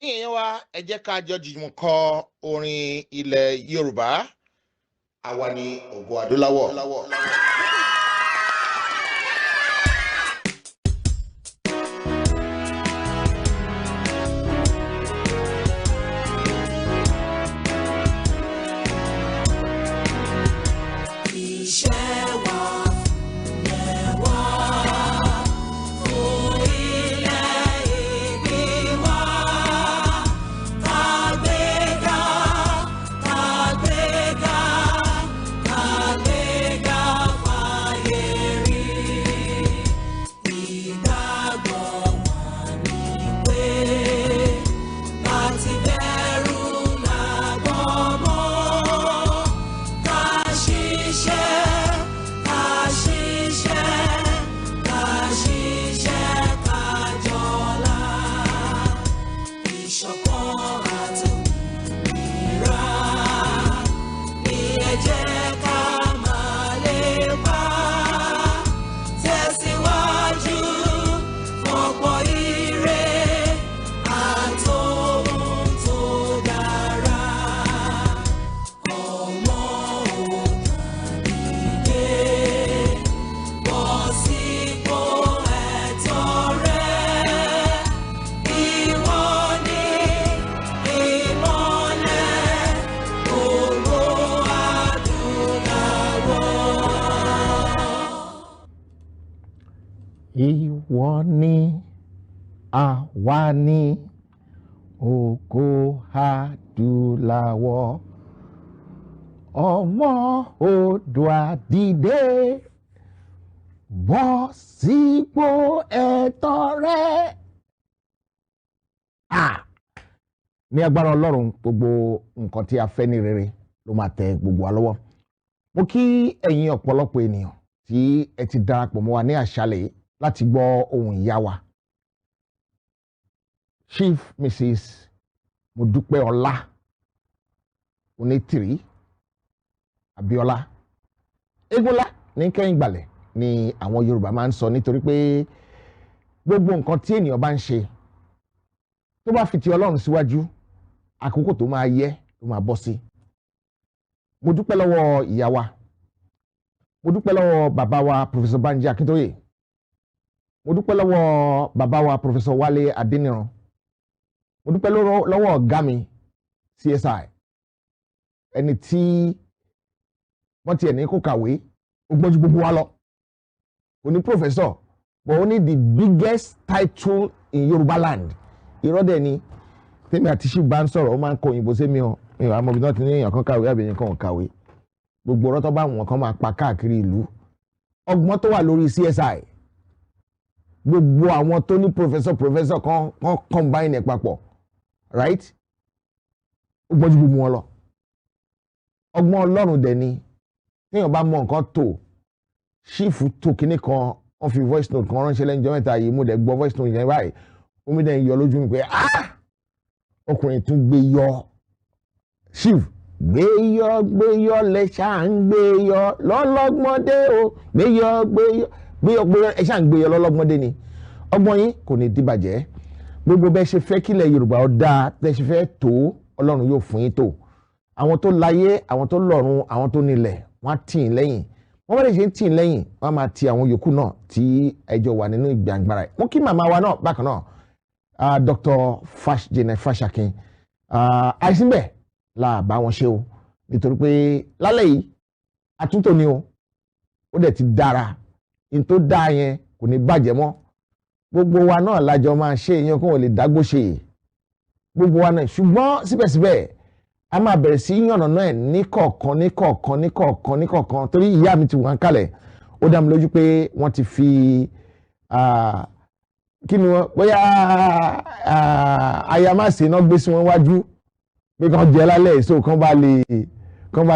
ìyẹn wa ẹ jẹ́ ká jọ jùmọ̀ kọ orin ilẹ̀ Yorùbá àwa ni ògo adúláwọ̀. Ìwọ ni àwa ni ògo adúláwọ̀, ọmọ Oòduà dìde bọ́ sípò ẹ̀tọ́ rẹ. Ní agbára Ọlọ́run, gbogbo nǹkan tí a fẹ́ ní rere ló máa tẹ gbogbo wa lọ́wọ́. Mo kí ẹ̀yin ọ̀pọ̀lọpọ̀ ènìyàn tí ẹ ti darapọ̀ mọ́ wa ní àṣálẹ́ yìí láti gbọ́ ohùn ìyá wa Chief Mrs. Modúpẹ́ọlá Onitiri Abíọ́lá Egúnlá ní kẹ́yìn gbàlẹ̀ ni àwọn Yorùbá máa ń sọ, nítorí pé gbogbo nǹkan tí ènìyàn bá ń ṣe tó bá fi ti Ọlọ́run síwájú, àkókò tó máa yẹ ló máa bọ́ sí. Mo dúpẹ́ lọ́wọ́ ìyá wa, mo dúpẹ́ lọ́wọ́ bàbá wa Professor Banji Akintoye, mo dúpẹ́ lọ́wọ́ bàbá wa Professor Wálé Adéníran, mo dúpẹ́ lọ́wọ́ ọ̀gá mi CSI, ẹni tí wọ́n ti ẹni kó kàwé ó gbọ́n ju gbogbo wa lọ. Ó ní professor, but ó ní the biggest title in Yoruba land. Irọ́ dẹ̀ ni tèmi àti ṣì bá ń sọ̀rọ̀ ó máa ń kọ òyìnbó sẹ́mi ọ̀ ìwà àmọ́ bí wọ́n ti ní èèyàn kan kàwé àbí èèyàn kan ò kàwé. Gbogbo ọ̀rọ̀ tó bá wọn kan máa pa káàkiri ìlú. Ọgbọ́n tó wà lórí CSI, gbogbo àwọn tó ní professor kan combine ẹ̀ papọ̀, right? Ó gbọ́n ju gbogbo wọn lọ. Ọgbọ́n Ọlọ́run dẹ̀ ni téèyàn bá mọ nǹkan tó ṣífù tó kinní kan wọ́n fi voice note kan ránṣẹ́ lẹ́yìn ọjọ́ mẹ́ta yìí, mo dẹ̀ gbọ́ voice note yẹn báyìí omi dẹ̀ ń yọ lójú mi pé ọkùnrin tún gbé yọ. Chief gbé yọ lẹ́ṣà ń gbé yọ lọ́lọ́gbọ́ndé o, gbé yọ ẹ ṣáà ń gbé yọ lọ́lọ́gbọ́ndé ni. Ọgbọ́n yín kò ní dìbàjẹ́. Gbogbo bẹ́ẹ̀ ṣe fẹ́ kílẹ̀ Yorùbá ó dáa, bẹ́ẹ̀ ṣe fẹ́ tó Ọlọ́run yóò fún yín tó. Àwọn tó láyé, àwọn tó lọ́run, àwọn tó nílẹ̀, wọ́n á tì í lẹ́yìn. Wọ́n bá lè ṣe ń tì í lẹ́yìn, wọ́n á máa ti àwọn yòókù náà tí ẹjọ́ wà nínú ìgbàǹgbàrà. Mo kí màmá wa náà bákan náà, Dr. Jane Fashakin. Àìsínbẹ̀ la bá wọn ṣe o, nítorí pé lálẹ́ yìí àtúntò ni o, ó dẹ̀ ti dára. In tó dáa yẹn kò ní bàjẹ́ mọ́. Gbogbo wa náà lájọ máa ṣe, èèyàn kò lè dágbó ṣe gbogbo wa náà, ṣùgbọ́n síbẹ̀síbẹ̀ a máa bẹ̀rẹ̀ sí yànnà náà ní kọ̀ọ̀kan torí ìyá mi ti wà ń kalẹ̀. Ó dá mi lójú pé wọ́n ti fi kí ni wọ́n bóyá ayamase náà gbé sí wọn wájú pé kàn jẹ́ lálẹ́ èso kan bá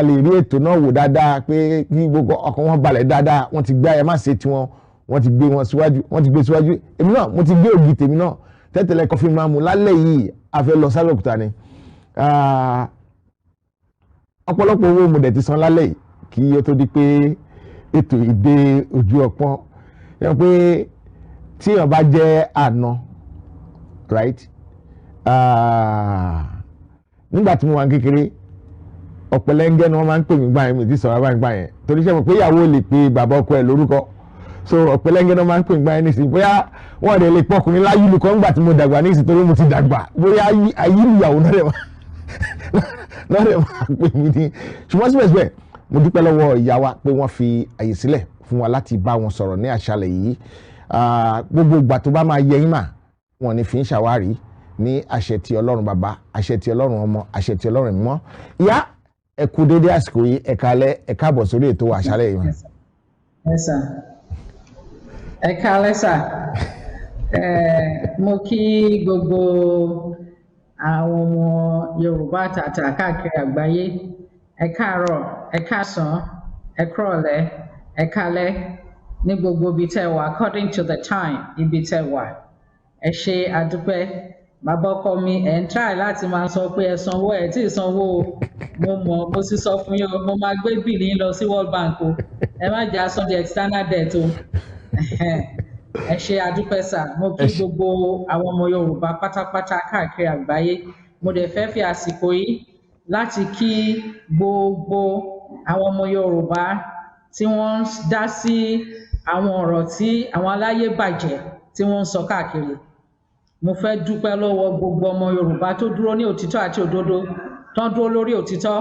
lè rí ètò náà wò dáadáa, pé kí gbogbo ọkàn wọn balẹ̀ dáadáa. Wọ́n ti gbé ayamase tiwọn, wọ́n ti gbé wọn síwájú, wọ́n ti gbé síwájú. Èmi náà mo ti gbé ògì tèmi náà tẹ́tẹ̀lẹ̀ kọfí máa mú lálẹ́ yìí. A fẹ́ lọ sálòkúta ni. Ọ̀pọ̀lọpọ̀ owó mo dẹ̀ ti san lálẹ́ yìí kí ó tó di pé ètò ìdè ojú ọpọ́n. Yẹ pé tí èèyàn bá jẹ́ àna, right, nígbà tí mo wà kékeré ọ̀pẹ̀lẹ́ngẹ́ ni wọ́n máa ń pè mí gbà yẹn mi ti sọ̀rọ̀ báyìí gbà yẹn torí ṣe mọ̀ pé ìyàwó lè pe bàbá ọkọ ẹ̀ lórúkọ so ọ̀pẹ̀lẹ́ngẹ́ ni wọ́n máa ń pè mí gbà yẹn nísìnyí bóyá wọ́n rẹ̀ lè pọkùnrin láyìlú kan nígbà tí mo dàgbà nísìnyí torí mo ti dàgbà bóyá ayélujáwó náà rẹ̀ máa pè mí ní ṣùgbọ́n síbẹ̀síbẹ̀ mo dúpẹ́ lọ́wọ́ ìyá wa pé wọ́n fi àyè sílẹ̀ fún wa láti bá wọn sọ̀rọ̀ ní àṣálẹ́ yìí gbogbo ìgbà tó bá máa yẹ yín mà wọn ní fi ń ṣàwárí ní àṣẹ ti Ọlọ́run bàbá àṣẹ ti Ọlọ́run ọmọ àṣẹ ti Ọlọ́run mímọ́ ìyá ẹ kú dédé àsìkò yìí ẹ kálẹ́ ẹ káàbọ̀ sórí ètò àṣálẹ́ yìí. ẹ kálẹ́ sà mo kí gbogbo àwọn ọmọ Yorùbá tàtà káàkiri àgbáyé ẹ káàárọ̀ ẹ káàsán ẹ kúrọ̀lẹ́ ẹ kálẹ́ ní gbogbo ibi tẹ́ wà according to the time ibi tẹ́ wà ẹ ṣé àdúpẹ́ bàbá ọkọ mi ẹ ń try láti máa sọ pé ẹ sanwó ẹ tí ì sanwó mo mọ̀ mo sì sọ fún yín mo máa gbé bìlì yín lọ sí World Bank o ẹ má jẹ́ asan the external debt o ẹ ṣé àdúpẹ́ sà mo kí gbogbo àwọn ọmọ Yorùbá pátápátá káàkiri àgbáyé mo dẹ̀ fẹ́ fi àsìkò yìí láti kí gbogbo àwọn ọmọ Yorùbá tí wọ́n ń dá sí àwọn ọ̀rọ̀ tí àwọn aláyé bàjẹ́ tí wọ́n ń sọ káàkiri mo fẹ́ dúpẹ́ lọ́wọ́ gbogbo ọmọ Yorùbá tó dúró ní òtítọ́ àti òdodo tó ń dúró lórí òtítọ́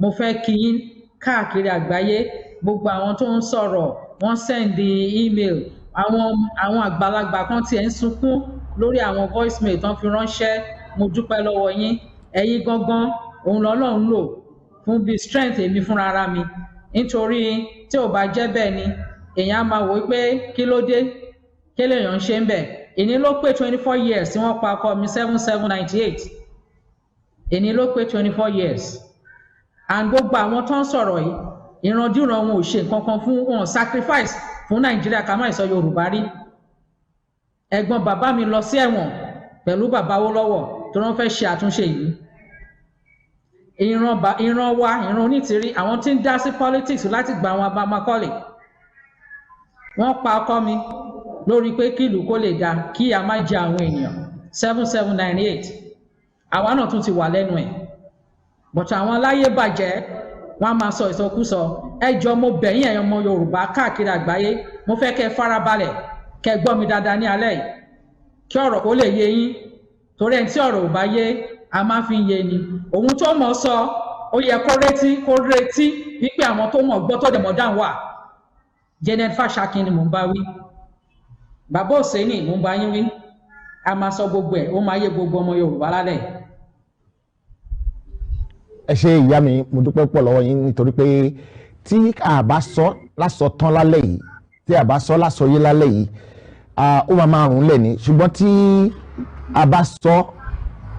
mo fẹ́ kí yín káàkiri àgbáyé gbogbo àwọn tó ń sọ̀rọ̀ wọ́n sẹ́ndì email àwọn àgbàlagbà kan tiẹ̀ ń sunkún lórí àwọn voicemail tán fi ránṣẹ́ mo dúpẹ́ lọ́wọ́ yín ẹ̀yin gangan òun lọ́lọ́run lò fún bí strength èmi fúnra ara mi nítorí tí ò bá jẹ́ bẹ́ẹ̀ ni èèyàn á máa wò pé kí ló dé kí lèèyàn ń ṣe ń bẹ̀ èní ló pé 24 years tí wọ́n pa ọkọ mi 7798 èní ló pé 24 years and gbogbo àwọn tó ń sọ̀rọ̀ yìí ìrandíran wọn ò ṣe nǹkan kan fún wọn sacrifice fún Nàìjíríà ká má sọ Yorùbá rí ẹ̀gbọ́n bàbá mi lọ sí ẹ̀wọ̀n pẹ̀lú bàbá Awólọ́wọ̀ tó wọ́n fẹ́ ṣe àtúnṣe yìí ìran Onítìrí àwọn tí ń dá sí politics láti gba àwọn abamakọ́lẹ̀ wọ́n pa ọkọ mi lórí pé kí ìlú kó lè dá kí a má jẹ àwọn ènìyàn 7798 àwa náà tún ti wà lẹ́nu ẹ̀ but àwọn aláyé bàjẹ́ wọ́n á máa sọ ìsọkúsọ ẹ jọ̀ọ́ mo bẹ̀ yín ẹ̀yin ọmọ Yorùbá káàkiri àgbáyé mo fẹ́ kẹ́ farabalẹ̀ kẹ́ gbọ́ mi dáadáa ní alẹ́ yìí kí ọ̀rọ̀ kó lè yé yín torí ẹni tí ọ̀rọ̀ ò bá yé a máa fi yé ni òun tó mọ̀ sọ ó yẹ kó retí wípé àwọn tó mọ̀ gbọ́ tó dẹ̀ mọ̀ dáhùn wà Janet Fashakin ni mò ń bá wí bàbá Òsèní mò ń bá yín wí a máa sọ gbogbo ẹ̀ ó máa yé gbogbo ọmọ Yorùbá lálẹ́. ẹ ṣé ìyá mi mo dúpẹ́ pọ̀ lọ́wọ́ yín nítorí pé tí a bá sọ lásọ tán lálẹ́ yìí tí a bá sọ lásọ yé lálẹ́ yìí ó máa rùn lẹ̀ ní ṣùgbọ́n tí a bá sọ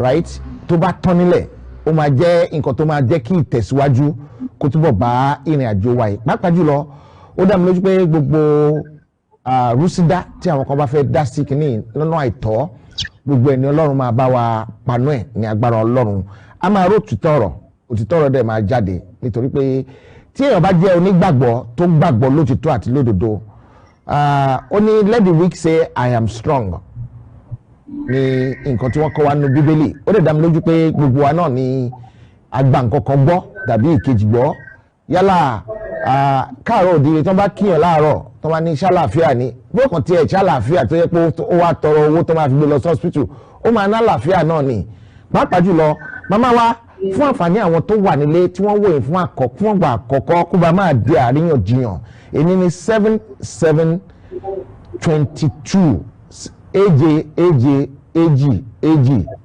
right tó bá tán nílẹ̀ ó máa jẹ́ nǹkan tó máa jẹ́ kí ìtẹ̀síwájú kó túbọ̀ bá ìrìn àjò wa yìí pàápàá jùlọ ó dá mi lójú pé gbogbo rúsídá tí àwọn kan bá fẹ́ dá sí kínní lọ́nà àìtọ́ gbogbo ẹni Ọlọ́run máa bá wa panú ẹ̀ ní agbára Ọlọ́run a máa rò òtítọ́ ọ̀rọ̀ dẹ̀ máa jáde nítorí pé tí èèyàn bá jẹ́ onígbàgbọ́ tó gbàgbọ́ lótìtọ́ àti lódodo ó ní let the weak say I am strong ní nǹkan tí wọ́n kọ́ wa nínú Bíbélì ó dẹ̀ dá mi lójú pé gbogbo wa náà ní àgbà nǹkan kan gbọ́ tàbí ìkejì gbọ́ yálà káàárọ̀ òdìrẹ tó bá kíyàn láàárọ̀ tó bá ní ṣàlàáfíà ní bí ó kàn tiẹ̀ ṣàlàáfíà tó yẹ pé ó wá tọrọ owó tó máa fi gbé lọ sí hospital ó máa ná àlàáfíà náà ni pàápàá jùlọ màmá wa fún àǹfààní àwọn tó wà nílé tí wọ́n wòye fún ọgbà àkọ́kọ́ kó bá máa di àríyànjiyàn èyí ní 7722 èjì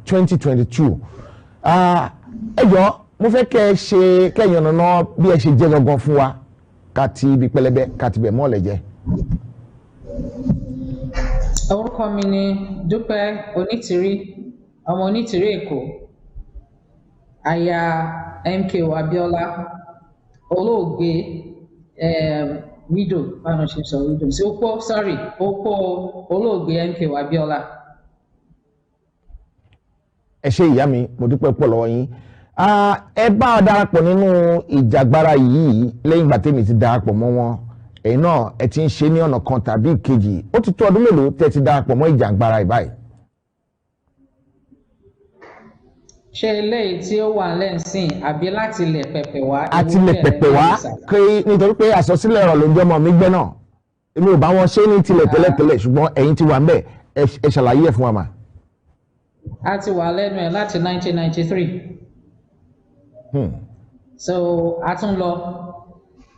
2022 ẹ jọ̀ọ́ mo fẹ́ kẹ́ ẹ ṣe kẹ́yìn ọ̀nà bí ẹ ṣe jẹ́ gangan fún wa ká ti ibi pẹlẹbẹ ká ti bẹ̀ mọ́ọ̀lẹ̀ jẹ́. orúkọ mi ni Dúpẹ́ Onítìrí ọmọ Onítìrí Èkó aya MKO Abíọ́lá olóògbé widow báwọn ṣe sọ widow sí opó olóògbé MKO Abíọ́lá. ẹ ṣé ìyá mi mo dúpẹ́ pọ̀ lọ́wọ́ yín ẹ bá a darapọ̀ nínú ìjàgbara yìí lẹ́yìn ìgbà tèmi ti darapọ̀ mọ́ wọn ẹ̀yin náà ẹ ti ń ṣe ní ọ̀nà kan tàbí ìkejì ó ti tó ọdún mélòó tẹ́ ti darapọ̀ mọ́ ìjàgbara ìbáyìí. ṣé eléyìí tí ó wà lẹ́sìn àbí láti lẹ̀ pẹ̀pẹ̀ wá. àti lè pẹ̀pẹ̀ wá nítorí pé àsọsílẹ̀ ọ̀rọ̀ ló ń jọmọ mi gbẹ́ náà èmi ò bá wọn ṣe ní tilẹ̀ tẹ́lẹ̀tẹ́lẹ̀ ṣùgbọ́n ẹ̀yin ti wà ń bẹ̀ ẹ ṣàlàyé ẹ̀ fún wa mà. a ti wà lẹ́nu ẹ̀ láti 1993. So a tún lọ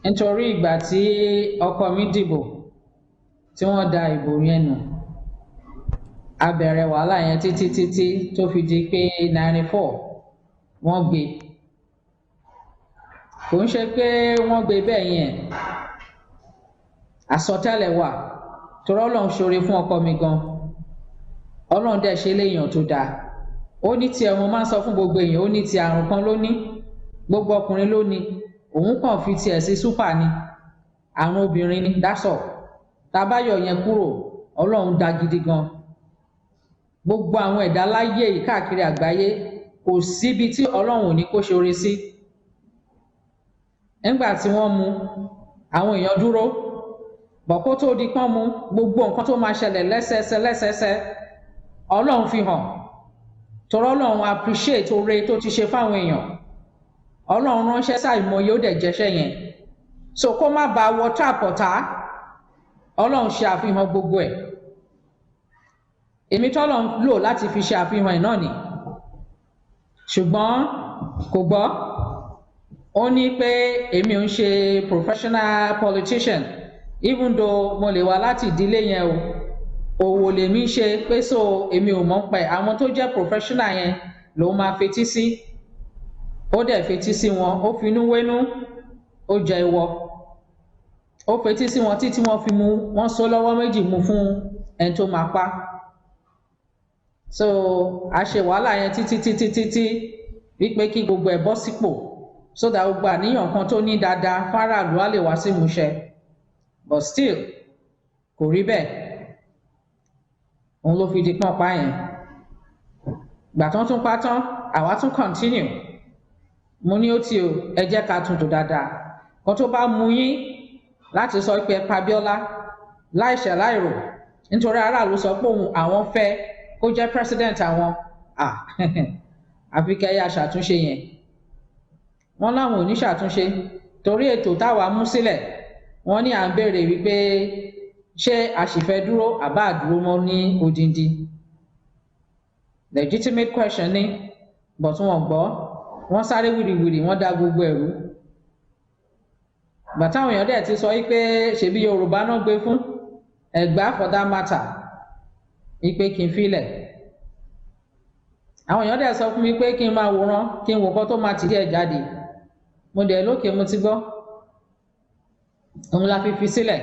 nítorí ìgbà tí ọkọ mi dìbò tí wọ́n da ìbò yẹn nù a bẹ̀rẹ̀ wàhálà yẹn títí tó fi di pé 94 wọ́n gbé kò ń ṣe pé wọ́n gbé bẹ́ẹ̀ yẹn àsọtẹ́lẹ̀ wà torí Ọlọ́run ṣoore fún ọkọ mi gan Ọlọ́run dẹ̀ ṣe léèyàn tó dáa ó ní tiẹ̀ mo máa ń sọ fún gbogbo èèyàn ó ní ti àrùn kan ló ní gbogbo ọkùnrin ló ní òun kàn fi tiẹ̀ sí súpà ni àrùn obìnrin ni dásọ̀ tábáyọ̀ yẹn kúrò Ọlọ́run dá gidi gan gbogbo àwọn ẹ̀dá láyé yìí káàkiri àgbáyé kò síbi tí Ọlọ́run ò ní kó ṣoore sí nígbà tí wọ́n mú àwọn èèyàn dúró bọ̀ kó tó di pọ́n mú gbogbo nǹkan tó máa ṣẹlẹ̀ lẹ́sẹẹsẹ Ọlọ́run fi hàn torí Ọlọ́run appreciate oore tó ti ṣe fáwọn èèyàn Ọlọ́run ránṣẹ́ sáìmọye ó dẹ̀ jẹ́ṣẹ́ yẹn so kó má bàa wọ táàpọ̀tá Ọlọ́run ṣe àfihàn gbogbo ẹ̀ èmi tọ́lọ́run lò láti fi ṣe àfihàn ẹ̀ náà ni ṣùgbọ́n kò gbọ́ ó ní pé èmi ò ń ṣe professional politician even though mo lè wá láti ìdílé yẹn o òwò lèmi ṣe pé so èmi ò mọ̀ pé àwọn tó jẹ́ professional yẹn lòun máa fetí sí ó dẹ̀ fetí sí wọn ó finú wénú ó jẹ ìwọ ó fetí sí wọn títí wọ́n fi mú wọ́n so lọ́wọ́ méjì mú fún ẹni tó máa pa so a ṣe wàhálà yẹn títí wípé kí gbogbo ẹ̀ bọ́ sípò so that gbogbo àníyàn kan tó ní dáadáa fáráàlú á lè wá sí ìmúṣẹ but still kò rí bẹ́ẹ̀ òun ló fi di pọ́n pa yẹn gbà tán tún pa tán àwa tún continue mo ní ó ti o ẹ jẹ́ ká tún tò dáadáa kan tó bá mú yín láti sọ pé ẹ pa Abíọ́lá láìṣẹ̀ láìrò nítorí aráàlú sọ pé òun àwọn fẹ́ kó jẹ́ president àwọn àfi kẹ́ yá ṣàtúnṣe yẹn wọ́n láwọn ò ní ṣàtúnṣe torí ètò táwa mú sílẹ̀ wọ́n ní à ń béèrè wípé ṣé a sì fẹ́ dúró àbá àdúró mọ́ ní odindi legitimate question ni but wọ́n gbọ́ wọ́n sáré wìrìwìrì wọ́n dá gbogbo ẹ̀rú bàtàwọn èèyàn dẹ̀ ti sọ wípé ṣebí Yorùbá náà gbé fún Ẹ̀gbá for that matter wípé kí n filẹ̀ àwọn èèyàn dẹ̀ sọ fún mi pé kí n máa wòran kí n wò kọ́ tó máa tìdí ẹ̀ jáde mo dẹ̀ lókè mo ti gbọ́ òun la fi sílẹ̀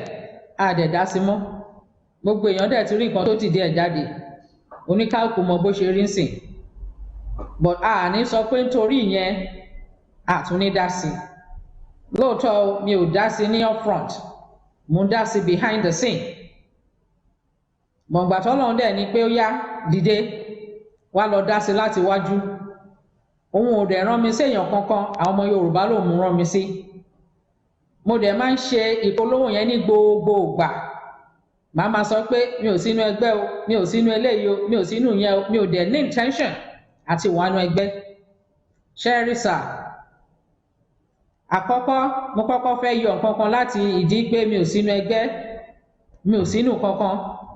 àdẹ̀dá sí mọ́ gbogbo èèyàn dẹ̀ ti rí nǹkan tó tìdí ẹ̀ jáde oníkálùkù mọ bó ṣe rí ń sìn but a ní sọ pé nítorí ìyẹn àtúní dá sí lóòótọ́ mi ò dá sí ní upfront mo ń dá sí behind the scene gbọ̀ngbà tọ́lọ́run dẹ̀ ni pé ó yá dìde wá lọ dá sí láti wájú òun ò dẹ̀ rán mi sí èèyàn kankan àwọn ọmọ Yorùbá ló mú rán mi sí mo dẹ̀ máa ń ṣe ìpolówó yẹn ní gbogbo ìgbà màá máa sọ pé mi ò sínú ẹgbẹ́ o mi ò sínú eléyìí o mi ò sínú yẹn o mi ò dẹ̀ ní intention àti wàánu ẹgbẹ́ ṣẹ́ríṣà àkọ́kọ́ mo kọ́kọ́ fẹ́ yọ nǹkan kan láti ìdí pé mi ò sínú ẹgbẹ́ mi ò sínú kankan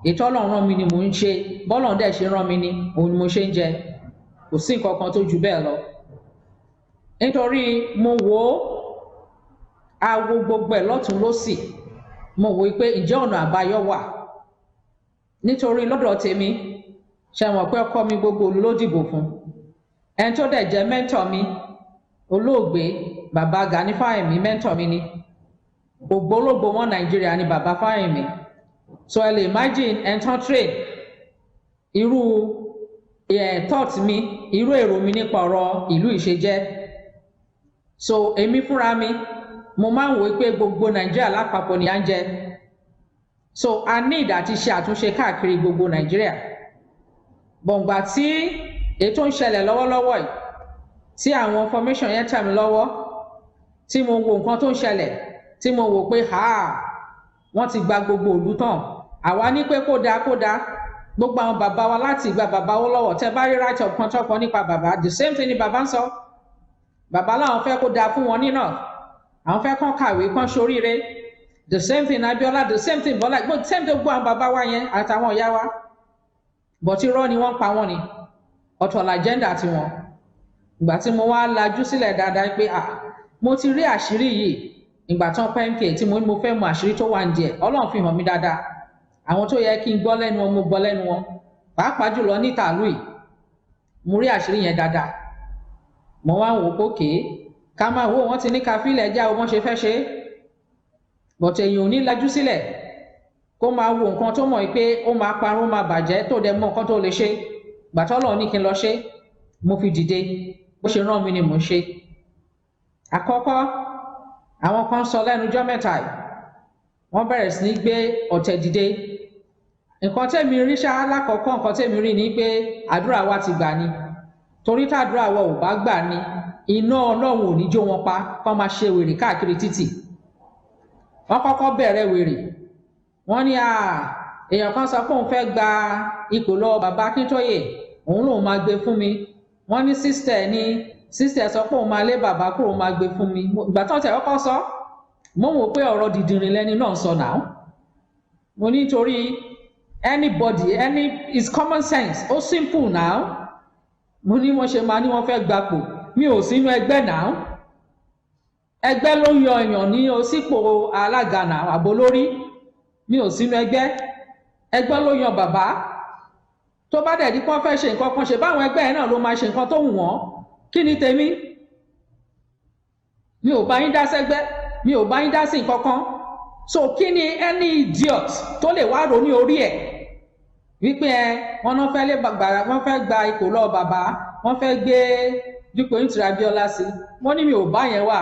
ètò Ọlọ́run rán mi ni mò ń ṣe bọ́lọ́run dẹ̀ ṣe rán mi ni òun ni mo ṣe ń jẹ kò sí nǹkan kan tó ju bẹ́ẹ̀ lọ nítorí mo wò ó awo gbogbo ẹ̀ lọ́tún lósì mo wò pé ǹjẹ́ ọ̀nà àbáyọ wà nítorí lọ́dọ̀ tèmi ṣe mọ̀ pé ọkọ mi gbogbo ló dìbò fún ẹni tó dẹ̀ jẹ́ mẹ́ńtọ̀ mi olóògbé bàbá Gani Fáyẹ̀mí mẹ́ńtọ̀ mi ni ògbólógbò wọn Nàìjíríà ni bàbá Fáyẹ̀mí so ẹ lè imagine ẹni tán trade irú thought mi irú èrò mi nípa ọ̀rọ̀ ìlú ìṣejẹ́ so èmi fúnra mi mo máa ń wò pé gbogbo Nàìjíríà lápapọ̀ ni à ń jẹ so a need àti ṣe àtúnṣe káàkiri gbogbo Nàìjíríà bọ̀ǹgbà tí ètò ń ṣẹlẹ̀ lọ́wọ́lọ́wọ́ yìí tí àwọn formation yẹn tẹ̀ mí lọ́wọ́ tí mo wo nǹkan tó ń ṣẹlẹ̀ tí mo wò pé wọ́n ti gba gbogbo ìlú tán àwa ní pé kódà gbogbo àwọn bàbá wa láti ìgbà bàbá wó lọ́wọ́ tẹ́ bá rí right up kan tọ́kọ nípa bàbá the same thing ni bàbá ń sọ bàbá láwọn fẹ́ kó dáa fún wọn ní north àwọn fẹ́ kán kàwé kán ṣoríire the same thing Abíọ́lá the same thing Bọ́lá the same thing gbogbo àwọn bàbá wa yẹn àtàwọn ìyá wa but irọ́ ni wọ́n pa wọ́n ni ọ̀tọ̀ l'agenda tiwọn ìgbà tí mo wá lajú sílẹ̀ dáadáa pé mo ti rí àṣírí yìí ìgbà tán pmk tí mo fẹ́ mọ àṣírí tó wà ń díẹ̀ Ọlọ́run fi hàn mí dáadáa àwọn tó yẹ kí n gbọ́ lẹ́nu wọn mo gbọ́ lẹ́nu wọn pàápàá jùlọ ní tàlú yìí mo rí àṣírí yẹn dáadáa mo wá wò pókè ká máa wò wọ́n ti ní ká fílẹ̀ já o wọ́n ṣe fẹ́ ṣe but èèyàn ò ní lajú sílẹ̀ kó máa wo nǹkan tó mọ̀ pé ó máa parun ó máa bàjẹ́ tó dẹ̀ mọ̀ nǹkan tó lè ṣe gbàtọ́lọ̀ ní kí n lọ ṣe mo fi dìde bó ṣe rán mi ni mo ṣe àkọ́kọ́ àwọn kan sọ lẹ́nujọ́ mẹ́ta yìí wọ́n bẹ̀rẹ̀ sí ní gbé ọ̀tẹ̀ dìde nǹkan tẹ́mi rí ṣá lákọ̀ọ́kọ́ nǹkan tẹ́mi rí ni pé àdúrà wa ti gbà ni torí tàdúrà wa ò bá gbà ni iná Ọlọ́run ò ní jó wọn pa kán máa ṣe wèrè káàkiri títì wọ́n kọ́kọ́ bẹ̀rẹ̀ wèrè wọ́n ní èèyàn kan sọ pé òun fẹ́ gba ipò lọ bàbá Akíntóyè òun lòun máa gbé fún mi wọ́n ní sísítẹ̀ sọ pé òun máa lé bàbá kúrò máa gbé fún mi ìgbà tó tẹ̀ kọ́kọ́ sọ mo wò pé ọ̀rọ̀ dìdìrín lẹ́ni náà sọ náà mo nítorí anybody is common sense ó simple now mo ní wọ́n ṣe máa ní wọ́n fẹ́ gbapò mi ò sínú ẹgbẹ́ náà ẹgbẹ́ ló yan èèyàn ní sípò alága náà àbò lórí mi ò sínú ẹgbẹ́ ló yan bàbá tó bá dẹ̀ di kán fẹ́ ṣe nǹkan kan ṣe báwọn ẹgbẹ́ náà ló máa ṣe nǹkan tó wù wọ́n kí ni tèmi mi ò bá yín dá sẹ́gbẹ́ mi ò bá yín dá sí nǹkan kan so kí ni any idiot tó lè wá rò ní orí ẹ̀ wípé wọn náà fẹ́ wọ́n fẹ́ gba ipò lọ bàbá wọ́n fẹ́ gbé dípò Onitiri Abíọ́lá sí wọ́n ní mi ò bá yẹn wà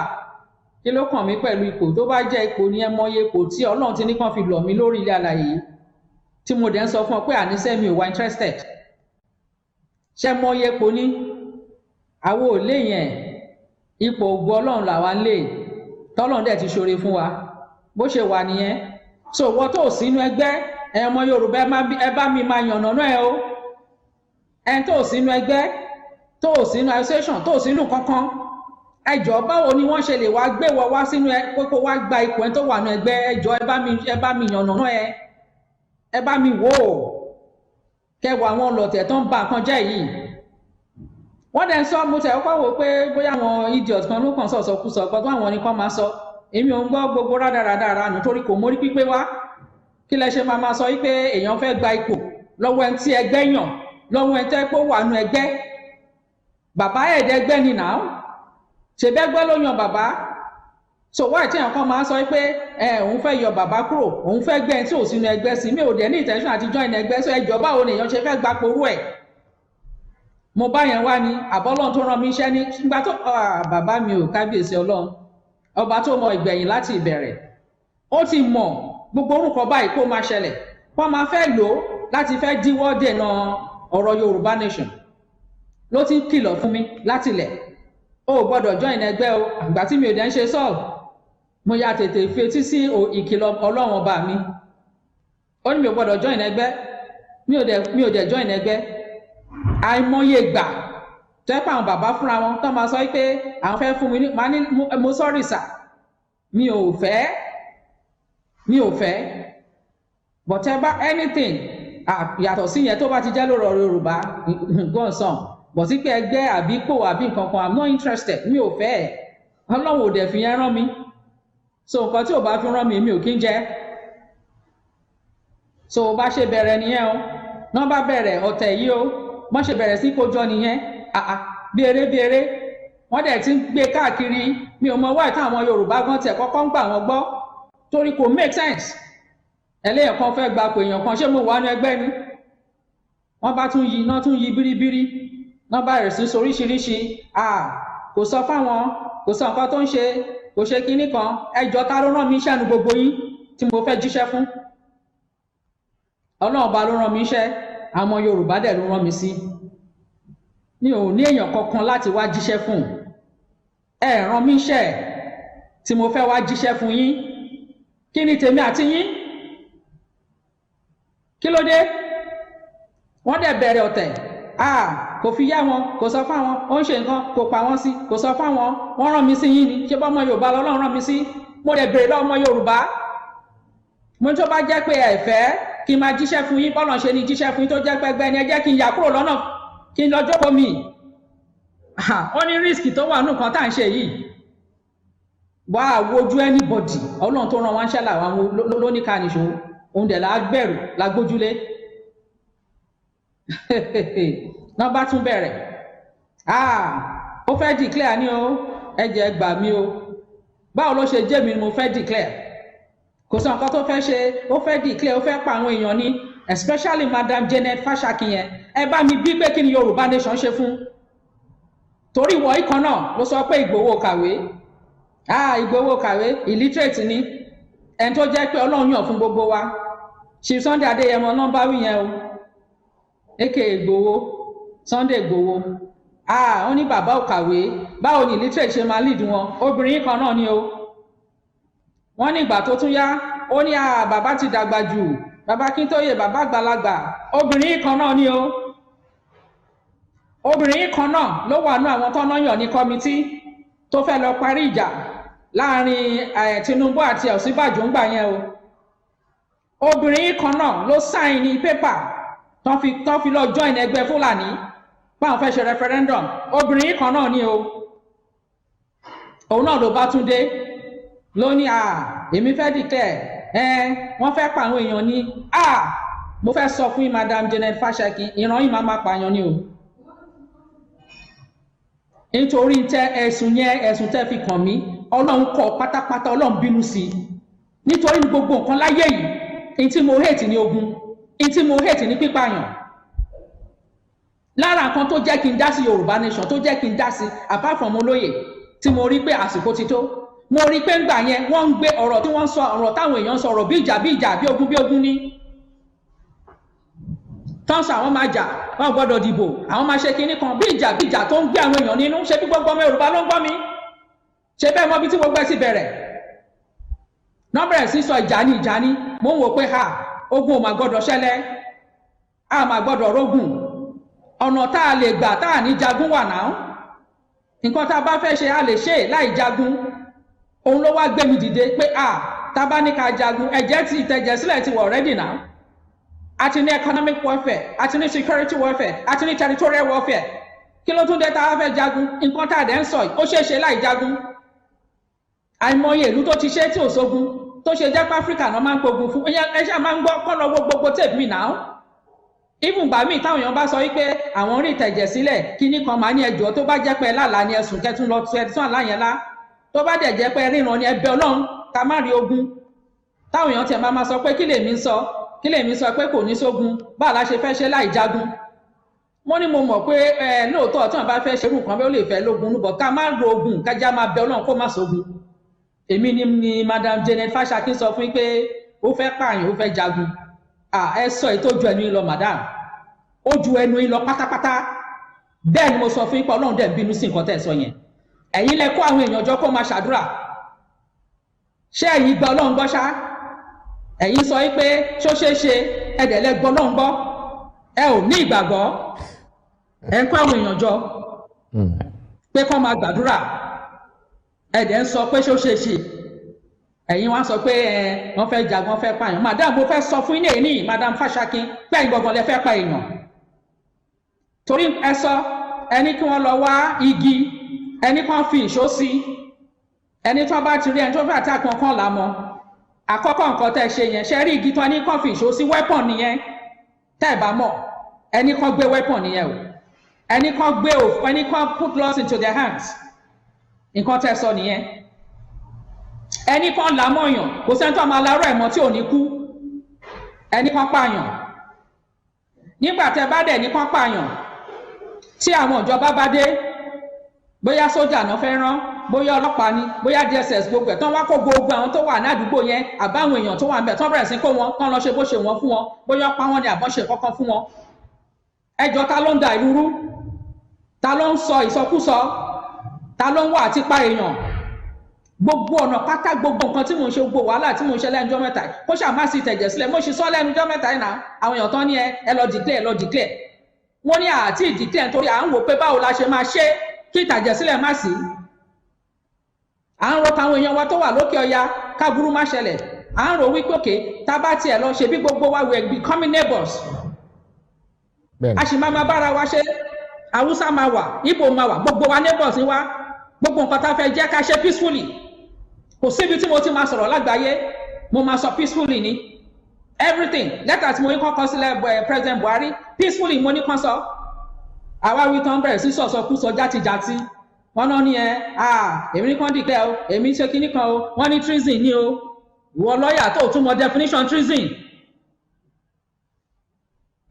kí ló kàn mí pẹ̀lú ipò tó bá jẹ́ ipò ní ẹ mọye ipò tí Ọlọ́run ti ní kàn fi lọ̀ mí lórí ilé alàyè yìí tí mo dẹ̀ ń sọ fún ọ pé àníṣe mi ò wá interested ṣe mọye ipò ní àwọn ò lè yẹn ipò ògo Ọlọ́run làwa ń lè tọ́lọ́run dẹ̀ ti ṣoore fún wa bó ṣe wà nìyẹn so wọ́n tó sínú ẹgbẹ́ ọmọ Yorùbá ẹ bá mi máa yànnà náà ẹ o ẹ tó sínú ẹgbẹ́ tó sínú association tó sínú kankan ẹjọ́ báwo ni wọ́n ṣe lè wá gbé wọ wá sínú kókó wá gba ipò ẹ tó wà nù ẹgbẹ́ ẹjọ́ ẹ bá mi yànnà náà ẹ bá mi wò ó kẹwàá àwọn ọlọ̀tẹ̀ tó ń ba nǹkan jẹ́ yìí wọ́n dẹ̀ ń sọ mo tẹ̀ ọkọ̀ wò pé bóyá àwọn idiot kan ló kàn sọ̀sọ̀ kú sọ gbọ́dọ̀ àwọn nìkan máa sọ èmi ò ń gbọ́ gbogbo rádaràdàrà nítorí kò mórí pípé wá kí lẹ ṣe máa sọ wípé èèyàn fẹ́ gba ipò lọ́wọ́ ẹni tí ẹgbẹ́ yàn lọ́wọ́ ẹni tẹ́ pé ó wà nù ẹgbẹ́ bàbá ẹ̀ẹ́dẹ́gbẹ́ ni nà ó ṣèbẹ́gbẹ́ ló yan bàbá so wáyé tí èèyàn kan máa sọ pé òun fẹ́ yọ bàbá kúrò òun fẹ́ gbẹ́ ẹni tí ò sínú ẹgbẹ́ sí mi ò dẹ̀ ní intention àti join ẹgbẹ́ so ẹjọ́ báwo ni èèyàn ṣe fẹ́ gba porú ẹ̀ mo bá yẹn wá ní àbọ́lọ́run tó rán mi iṣẹ́ ní nígbà tó bàbá mi ò kábíyèsí Ọlọ́run ọba tó mọ ìgbẹ̀yìn láti ìbẹ̀rẹ̀ ó ti mọ̀ gbogbo orúkọ báyìí kó máa ṣẹlẹ̀ wọ́n máa fẹ́ lò ó láti fẹ́ díwọ́ dènà ọ̀rọ̀ Yorubanation ló ti ń kìlọ̀ fún mi látilẹ̀ ó gbọ́dọ̀ join ẹgbẹ́ o àgbà tí mi ò dẹ̀ ń ṣe sọ́ọ̀lù mo ya tètè fetí sí ìkìlọ̀ Ọlọ́run ọba mi ó ní mi ò gbọ́dọ̀ join ẹgbẹ́ mi ò dẹ̀ join ẹgbẹ́ àìmọye gbà tẹ́pà àwọn bàbá fúnra wọn tó máa sọ pé àwọn fẹ́ fún mi ní màá ní mo sọ́rì sà mi ò fẹ́ but ẹ bá anything yàtọ̀ sí yẹn tó bá ti jẹ́ lórí ọ̀rọ̀ Yorùbá gọ́nsán but sí pé ẹgbẹ́ àbí pò àbí nǹkan kan I'm not interested mi ò fẹ́ ẹ̀ Ọlọ́run ò dẹ̀ fi yẹn rán mi so nǹkan tí ò bá fi rán mi ò kí ń jẹ́ so bá ṣe bẹ̀rẹ̀ nìyẹn o náà bá bẹ̀rẹ̀ ọ̀tẹ̀ yìí o wọ́n ṣe bẹ̀rẹ̀ sí kójọ nìyẹn bí eré wọ́n dẹ̀ ti ń gbé káàkiri mi ò mọ wáyé táwọn Yorùbá gan tẹ̀ kọ́kọ́ ń gbà wọ́n gbọ́ torí kò make sense ẹlẹ́yìn kan fẹ́ gba pé èèyàn kan ṣé mo wà ní ẹgbẹ́ ni wọ́n bá tún yí bíríbírí wọ́n bá rẹ̀ sí soríṣiríṣi kò sọ fáwọn kò sọ nǹkan tó ń ṣe kò ṣe kinní kan ẹjọ́ ta ló rán mi iṣẹ́ nu gbogbo yín tí mo fẹ́ jíṣẹ́ fún Ọlọ́run bá ló rán mi iṣẹ́ àwọn Yorùbá dẹ̀ ló rán mi sí mi ò ní èèyàn kankan láti wá jíṣẹ́ fún ẹ rán mi iṣẹ́ tí mo fẹ́ wá jíṣẹ́ fún yín kí ni tèmi àti yín kí ló dé wọ́n dẹ̀ bẹ̀rẹ̀ ọ̀tẹ̀ kò fi yá wọn kò sọ fáwọn ó ń ṣe nǹkan kò pa wọ́n sí kò sọ fáwọn wọ́n rán mi sí yín ni ṣé bọ́ ọmọ Yorùbá lọ́lọ́run rán mi sí mo dẹ̀ bèrè lọ́wọ́ ọmọ Yorùbá mo tó bá jẹ́ pé ẹ fẹ́ kí n máa jíṣẹ́ fún yín bọ́lọ̀ ṣe ni jíṣẹ́ fún yín tó jẹ́ pẹ́gbẹ́ ni ẹ jẹ́ kí n yà kúrò lọ́nà kí n lọ jókòó mi ó ní risk tó wà nù kan tá à ń ṣe yìí wá wojú anybody Ọlọ́run tó rán wọn ṣẹ́ làwọn lóníkà nìṣó òun dẹ̀ la gbẹ̀rù la gbójúlé náà bá tún bẹ̀rẹ̀ ó fẹ́ declare ni o ẹ̀jẹ̀ gbà mí o báwo ló ṣe jẹ́ mi ni mo fẹ́ declare kò sọ nǹkan tó fẹ́ ṣe ó fẹ́ declare ó fẹ́ pa àwọn èèyàn ní especially Madam Janet Fashakin yẹn ẹ bá mi bí pé kí ni Yorùbá Nation ṣe fún torí ìwọ ikọ̀ náà ló sọ pé Ìgbòho kàwé Ìgbòho kàwé illiterate ni ẹni tó jẹ́ pé Ọlọ́run yàn fún gbogbo wa Chief Sunday Adéyẹmọ nọ́mbà wí yẹn o èké Ìgbòho Sunday Ìgbòho ó ní bàbá ò kàwé báwo ni illiterate ṣe máa lead wọn obìnrin kan náà ni o wọ́n ní ìgbà tó tún yá ó ní bàbá ti dàgbà jù bàbá Kíntóyè bàbá àgbàlagbà obìnrin kan náà ni o obìnrin kan náà ló wà nú àwọn tọ́nà yàn ní kọ́mítì tó fẹ́ lọ parí ìjà láàrin Tinubu àti Ọ̀ṣínbàjò ńgbà yẹn o obìnrin kan náà ló sáìn ní pépà tán fi lọ join ẹgbẹ́ Fúlàní báwọn fẹ́ ṣe referendum obìnrin kan náà ni o òun náà ló bá tún dé ló ní èmi fẹ́ declare wọ́n fẹ́ pa àwọn èèyàn ní mo fẹ́ sọ fún Madam Janet Fashakin ìran yìí máa pààyàn ni o nítorí ẹ̀sùn tẹ́ fi kàn mí Ọlọ́run kọ̀ pátápátá Ọlọ́run bínú sí nítorí gbogbo nǹkan láyé yìí ní tí mo hate ní ogun ní tí mo hate ní pípààyàn lára nǹkan tó jẹ́ kí n dá sí Yorùbá Nation tó jẹ́ kí n dá sí apart from olóyè tí mo rí pé àsìkò ti tó mo rí pé ńgbà yẹn wọ́n ń gbé ọ̀rọ̀ tí wọ́n ń sọ ọ̀rọ̀ táwọn èèyàn ń sọ ọ̀rọ̀ bí ìjà bí ogun ní tọ́sí àwọn máa jà wọ́n gbọ́dọ̀ dìbò àwọn máa ṣe kinní kan bí ìjà tó ń gbé àwọn èèyàn nínú ṣe bí gbogbo ọmọ Yorùbá ló ń gbọ́ mi ṣe bẹ́ẹ̀ mọ́ bí tí gbogbo ẹ̀ sì bẹ̀rẹ̀ náà bẹ̀rẹ̀ sí sọ ìjà ní mo ń wò pé ogun ò máa gbọ́dọ̀ ṣẹlẹ̀ máa gbọ́dọ̀ rógùn ọ̀nà tá a lè gbà tá a ní jagun wà náà nǹkan tá a bá fẹ́ ṣe a lè ṣe láì jagun òun ló wá gbé mi dìde pé tá a bá ní ká jagun ẹ̀jẹ̀ ti ìtẹ̀jẹ̀ sílẹ̀ ti wọ̀ already now àti ní economic warfare àti ní security warfare àti ní territorial warfare kí ló tún dé tá a fẹ́ jagun nǹkan tá a dẹ̀ ń sọ yìí ó ṣeé ṣe láì jagun àìmọye ìlú tó ti ṣe tí ò sógun tó ṣe jẹ́ pé Áfíríkà náà máa ń pogun fún ẹ ṣáà máa ń gbọ́ kọ́ lọ gbogbo tape mi náà even gbà míì táwọn èèyàn bá sọ wípé àwọn rí ìtẹ̀jẹ̀ sílẹ̀ kíní kan máa ní ẹjọ́ tó bá jẹ́ pé lálàá ni ẹ̀sùn kẹtún lọ tún àlá yẹn lá tó bá dẹ̀ jẹ́ pé ríran ni ẹ̀bẹ̀ Ọlọ́run ká má rí ogun táwọn èèyàn tiẹ̀ máa sọ pé kí lèmi sọ pé kò ní sógun báà la ṣe fẹ́ ṣe láì jagun wọ́n ní mo mọ̀ pé lóòótọ́ tí wọ́n bá fẹ́ ṣerú nǹkan bí ó lè fẹ́ lógun núbọ̀ ká má ro ogun kájá máa bẹ Ọlọ́run kó má sógun èmi ni Madam Janet Fashakin sọ fún pé ó fẹ́ pààyàn ó fẹ́ jagun ẹ sọ èyí tó ju ẹnu yín lọ madam ó ju ẹnu yín lọ pátápátá bẹ́ẹ̀ ni mo sọ fún yín pé Ọlọ́run dẹ̀ ń bínú sí nǹkan tẹ́ ẹ sọ yẹn ẹ̀yin lẹ kó àwọn èèyàn jọ kó máa ṣàdúrà ṣé ẹ̀yin gba Ọlọ́run gbọ́ ṣá ẹ̀yin sọ pé ṣó ṣeé ṣe ẹ̀dẹ̀ lẹ gbọ́ Ọlọ́run gbọ́ ẹ ò ní ìgbàgbọ́ ẹ ń kó àwọn èèyàn jọ pé kó máa gbàdúrà ẹ̀dẹ̀ ń sọ pé ṣó ṣeé ṣe ẹ̀yin wá sọ pé wọ́n fẹ́ jagun wọ́n fẹ́ pààyàn madam mo fẹ́ sọ fún yín ní Madam Fashakin pé ẹ̀yin gbọ̀ngàn lẹ fẹ́ pa èèyàn torí ẹ sọ ẹni kí wọ́n lọ wá igi ẹni kan fi ìṣó sí ẹni tó bá ti rí ẹni tó fẹ́ àtàkùn ọkàn làmọ́ àkọ́kọ́ nǹkan tẹ́ ṣe yẹn ṣe rí igi tó ní kan fi ìṣó sí weapon nìyẹn tẹ́ ẹ bá mọ̀ ẹni kan gbé weapon nìyẹn o ẹni kan put laws into their hands nǹkan tẹ́ sọ nìyẹn ẹni kan là mọ̀yàn kò sẹ́ni tó máa larọ́ ẹ̀mọ́ tí ò ní kú ẹni kan pààyàn nígbà tẹ́ bá dẹ̀ ní kan pààyàn tí àwọn ìjọba bá dé bóyá sójà náà fẹ́ rán bóyá ọlọ́pàá ni bóyá DSS gbogbo ẹ̀ tán wá kó gbogbo àwọn tó wà ní àdúgbò yẹn àbáwọn èèyàn tó wà ń bẹ̀ tán bẹ̀rẹ̀ sí kó wọn kán lọ ṣe bó ṣe wọ́n fún wọn bóyá pa wọn ni àbọ̀ ṣe kankan fún wọn ẹjọ́ ta ló ń da ìlú rú ta ló ń sọ ìsọkúsọ ta ló ń wà àti pa èèyàn gbogbo ọ̀nà pátá gbogbo nǹkan tí mò ń ṣe gbogbo wàhálà tí mò ń ṣe lẹ́nu ọjọ́ mẹ́ta kó ṣáà má sì tẹ̀jẹ̀ sílẹ̀ mo ṣe sọ lẹ́nu ọjọ́ mẹ́ta yìí náà àwọn èèyàn tán ní ẹ lọ declare wọ́n ní àti declare nítorí à ń wò pé báwo la ṣe máa ṣe kí ìtàjẹ̀ sílẹ̀ má sí à ń rọ táwọn èèyàn wa tó wà lókè ọya káburú má ṣẹlẹ̀ à ń rò wípé òkè tá bá tiẹ̀ lọ ṣe bí gbogbo wa we becoming neighbors a sì máa bára wa ṣe Haúsá máa wà Ìgbò máa wà gbogbo wa neighbors ni wa gbogbo nǹkan tá a fẹ́ jẹ́ ká ṣe peacefully kò síbi tí mo ti máa sọ̀rọ̀ lágbàáyé mo máa sọ peacefully ni everything lẹ́tà tí mo ní kọ́kọ́ sílẹ̀ President Buhari peacefully mo ní kàn sọ àwa wí tán bẹ̀rẹ̀ sí sọ̀sọ̀kúsọ játijàti wọn náà ní èmi ní kàn dìkẹ́ o èmi ṣe kinní kan o wọ́n ní treason ní o ìwọ lọ́ọ̀yà tó tún mọ definition treason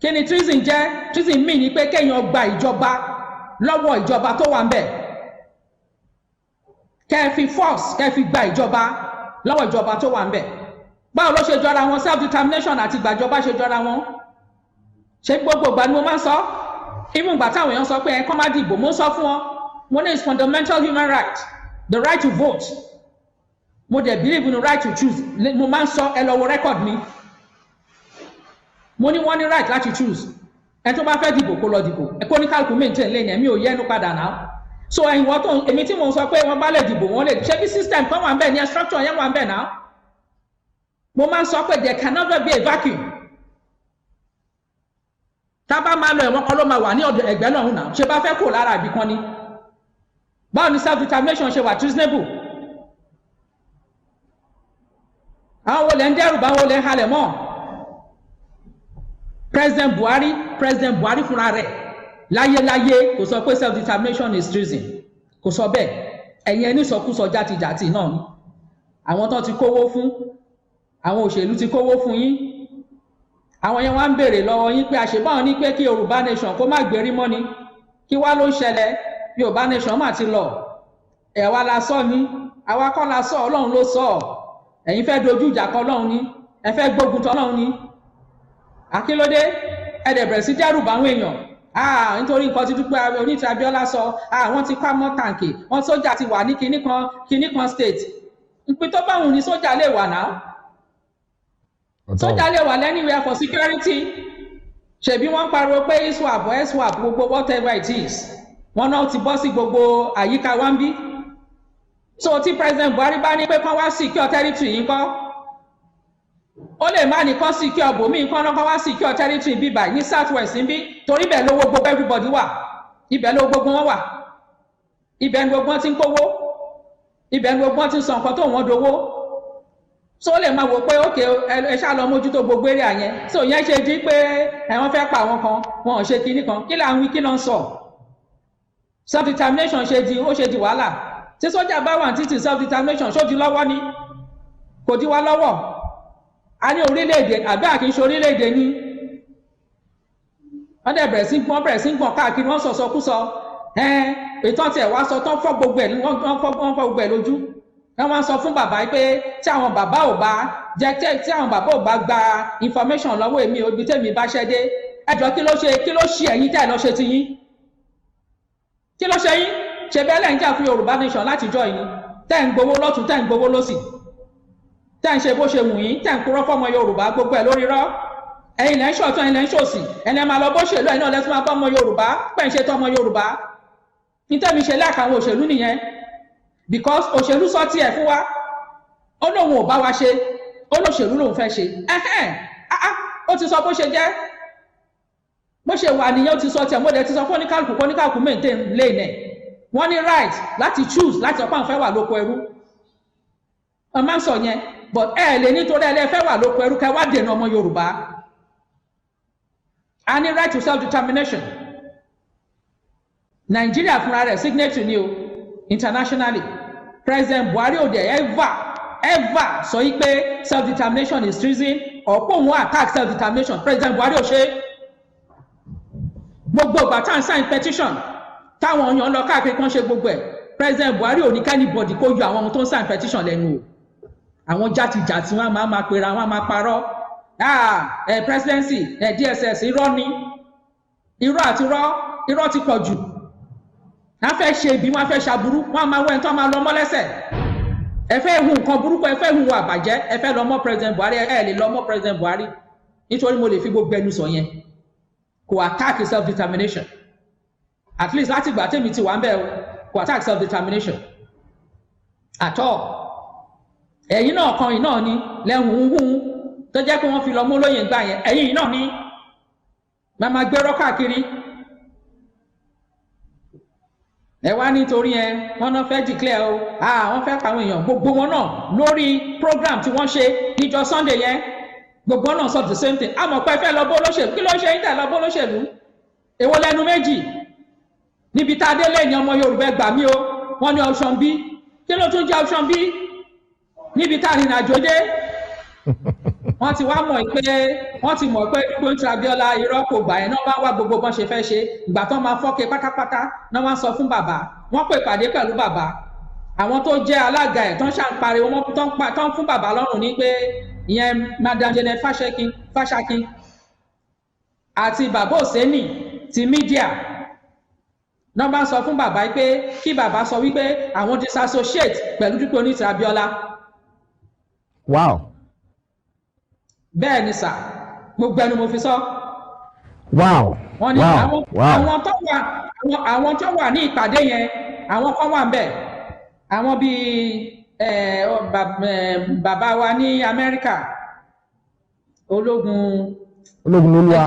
kí ni treason jẹ́ treason mean ni pé kéèyàn gba ìjọba lọ́wọ́ ìjọba tó wà ń bẹ̀ kẹ́ẹ̀fi force kẹ́ẹ̀fi gba ìjọba lọ́wọ́ ìjọba tó wà ń bẹ̀ báwo ló ṣe jọra wọn self determination àti ìgbàjọba ṣe jọra wọn ṣé gbogbo ìgbà ni mo máa ń sọ even ìgbà táwọn èèyàn sọ pé ẹ kọ́ má dìbò mo ń sọ fún wọn mo ní is fundamental human right the right to vote mo dẹ̀ believe in the right to choose mo máa ń sọ ẹ lọ wo record mi mo ní wọ́n ní right láti choose ẹ tó bá fẹ́ dìbò kó lọ dìbò ẹ kó ní kálukú maintain lẹ́yìn ẹ̀mí ò yẹnu padà náà so ẹ̀yin wọ́n tó èmi tí mo sọ pé wọ́n bá lè dìbò wọ́n lè ṣe bí system kan wà ń bẹ̀ ní structure yẹn wà ń bẹ̀ náà mo máa ń sọ pé there can never be a vacuum tá a bá máa lọ ẹ̀wọ̀n kan ló máa wà ní ọ̀dọ̀ ẹ̀gbẹ́ náà náà ṣe bá fẹ́ kó lára ibì kan ni báwo ni self determination ṣe wà treasonable àwọn wo lè ń dẹ́rù báwo lè ń halẹ̀ mọ́ President Buhari fúnra rẹ̀ láyéláyé kò sọ pé self determination is treason kò sọ bẹ́ẹ̀ ẹ̀yin ẹni sọkúsọ játijàti náà ni àwọn tó ti kówó fún àwọn òṣèlú ti kówó fún yín àwọn yẹn wá ń béèrè lọ́wọ́ yín pé àṣebáwọn ní pé kí Yorùbá nation kó má gbérí mọ́ ni kí wá ló ń ṣẹlẹ̀ Yorùbá nation mà ti lọ ẹ̀wà la sọ ni àwa kọ́ la sọ Ọlọ́run ló sọ ẹ̀yin fẹ́ dojú ìjà kọ Ọlọ́run ni ẹ fẹ́ gbógun tọ Ọlọ́run ni àkílódé ẹ̀dẹ̀ bẹ̀rẹ̀ sí dẹ́rù báwọn èèyàn nítorí nǹkan tí Dúpẹ́ Onítìrí Abíọ́lá sọ wọ́n ti ká mọ́ tàǹkì wọ́n sójà ti wà ní kinní kan state ìpín tó báwọn ní sójà lè wà náà sójà lè wà anywhere for security ṣebí wọ́n pariwo pé iswap gbogbo whatever it is wọ́n náà ti bọ́ sí gbogbo àyíká wa ń bí so tí President Buhari bá ní pé kán wá secure territory yìí kọ́ ó lè má ní kán secure bòmíì kán náà kán wá secure territory bíbà ní south west ń bí torí bẹ́ẹ̀ lówó gbogbo everybody wà ibẹ̀ lówó gbogbo wọn wà ibẹ̀ ni gbogbo wọn ti ń kówó ibẹ̀ ni gbogbo wọn ti ń sọ nǹkan tó wọ́n dowó so lè máa wò pé ókè ẹ ṣáà lọ mójútó gbogbo èrè àyẹn so ìyẹn ṣe di pé ẹ̀wọ̀n fẹ́ pa àwọn kan wọn ò ṣe kinní kan kí là ń wí kí ló ń sọ self determination ṣe di wàhálà tí sójà bá wà títí self determination ṣó di lọ́wọ́ ni kò di wá lọ́wọ́ a ní orílẹ̀-èdè àbí àkínṣe orílẹ̀-èdè ní wọ́n dẹ̀ bẹ̀rẹ̀ sí gbọ̀n káàkiri wọ́n sọ̀sọkúsọ ètò ọ̀tẹ̀ wá sọ tán fọ́ gbogbo ẹ̀ wọ́n fọ́ gbogbo ẹ̀ lójú wọ́n sọ fún bàbá pé tí àwọn bàbá ò bá gba information lọ́wọ́ èmi ibi tẹ́mi bá ṣẹ́ dé ẹjọ́ kí ló ṣe ẹ̀yin tẹ́ ẹ̀ lọ́ ṣe ti yín kí ló ṣe yín ṣe bẹ́ẹ̀ lẹ́yìn jà fún Yorùbá nation látijọ́ yìí tẹ́ ń gbowó lọ́tún tẹ́ ń gbowó lọ́sì tẹ́ ń ṣe bó ṣe wù yín tẹ́ ń kúrọ́ fọ́mọ Yorùbá gbogbo ẹ̀ lórí rọ́ ẹ̀yin lẹ́ ń ṣọ̀tún ẹ̀yin lẹ́ ń ṣòsì ẹ̀yin máa lọ bó ṣèlú ẹ̀yin náà lẹ́tún máa bọ́ ọmọ Yorùbá pẹ̀ ń ṣe tọ́ ọmọ Yorùbá ní tẹ́mi ṣe láàkàwọn òṣèlú nìyẹn because òṣèlú sọ tiẹ̀ fún wa ó lóun ò bá wa ṣe ó lóṣèlú lòun fẹ́ ṣe ó ti sọ bó ṣe jẹ́ bó ṣe wà nìyẹn ó ti sọ tiẹ̀ mo dẹ̀ ti sọ fún oníkàlùkù maintain lane ẹ̀ wọ́n ní right láti choose láti ọ̀pá àwọn fẹ́ wà lóko ẹrú wọ́n máa ń sọ yẹn but ẹ lè nítorí ẹ fẹ́ wà lóko ẹrú kẹ́ wá dènà ọmọ Yorùbá a ní right to self determination Nàìjíríà fúnra rẹ̀ signatory ni o internationally President Buhari ò dẹ̀ ever sọ yí pé self determination is treason ọ̀pọ̀ òun attack self determination President Buhari ò ṣe gbogbo ìgbà tá à ń sign petition táwọn èèyàn lọ káàkiri kan ṣe gbogbo ẹ̀ President Buhari ò ní kẹ́nìbọ̀dì kó yọ àwọn ohun tó ń sign petition lẹ́nu o àwọn játijàti wọn máa pera wọn máa parọ́ presidency DSS irọ́ ni irọ́ àti irọ́ ti pọ̀ jù wọ́n fẹ́ ṣe ibi wọ́n fẹ́ ṣàbúrú wọ́n máa wẹ́n tó máa lọ mọ́lẹ́sẹ̀ ẹ fẹ́ hu nǹkan burúkú ẹ fẹ́ hu àbàjẹ́ ẹ fẹ́ lọ mọ́ president Buhari ẹ lè lọ mọ́ president Buhari nítorí mo lè fi gbogbo ẹnu sọ yẹn kò attack self determination at least láti ìgbà tèmi ti wà ń bẹ̀ kò attack self determination at all ẹ̀yin náà kan yìí náà ni lẹ́hùn-ún tó jẹ́ pé wọ́n fi lọ mú lóyè gbà yẹn ẹ̀yin yìí náà ni màmá gbérọ́ káàkiri ẹ wá nítorí ẹ wọ́n náà fẹ́ declare o wọ́n fẹ́ pàwọn èèyàn gbogbo wọn náà lórí program tí wọ́n ṣe níjọ́ Sunday yẹn gbogbo wọn náà sọ the same thing àmọ́ pé fẹ́ lọ bó lóṣèlú kí ló ṣe yín tẹ̀ lọ bó lóṣèlú èwo lẹ́nu méjì níbi tá a dé lẹ́yìn ọmọ Yorùbá gbà mí o wọ́n ní option B kí ló tún jẹ́ option B níbi tá a rìnrìn àjò dé wọ́n ti wá mọ̀ pé wọ́n ti mọ̀ pé Dúpẹ́ Abíọ́lá irọ́ kò gbà yẹn náà bá wá gbogbo bọ́n ṣe fẹ́ ṣe ìgbà tó máa fọ́kẹ́ pátápátá náà wá sọ fún bàbá wọ́n pè pàdé pẹ̀lú bàbá àwọn tó jẹ́ alága ẹ̀ tó ń ṣàǹpariwo wọn tó ń fún bàbá lọ́rùn ní pé ìyẹn Madam Janet Fashakin àti bàbá Òsénì ti mídíà náà bá sọ fún bàbá pé kí bàbá sọ wípé àwọn disassociate pẹ̀lú Dúpẹ́ Abíọ́lá. Wow. Bẹ́ẹ̀ ni sà gbogbo ẹnu mo fi sọ. Wow. Wọ́n ní àwọn tó wà ní ìpàdé yẹn àwọn kan wà ń bẹ̀ àwọn bíi bàbá wa ní Amẹ́ríkà ológun olúwa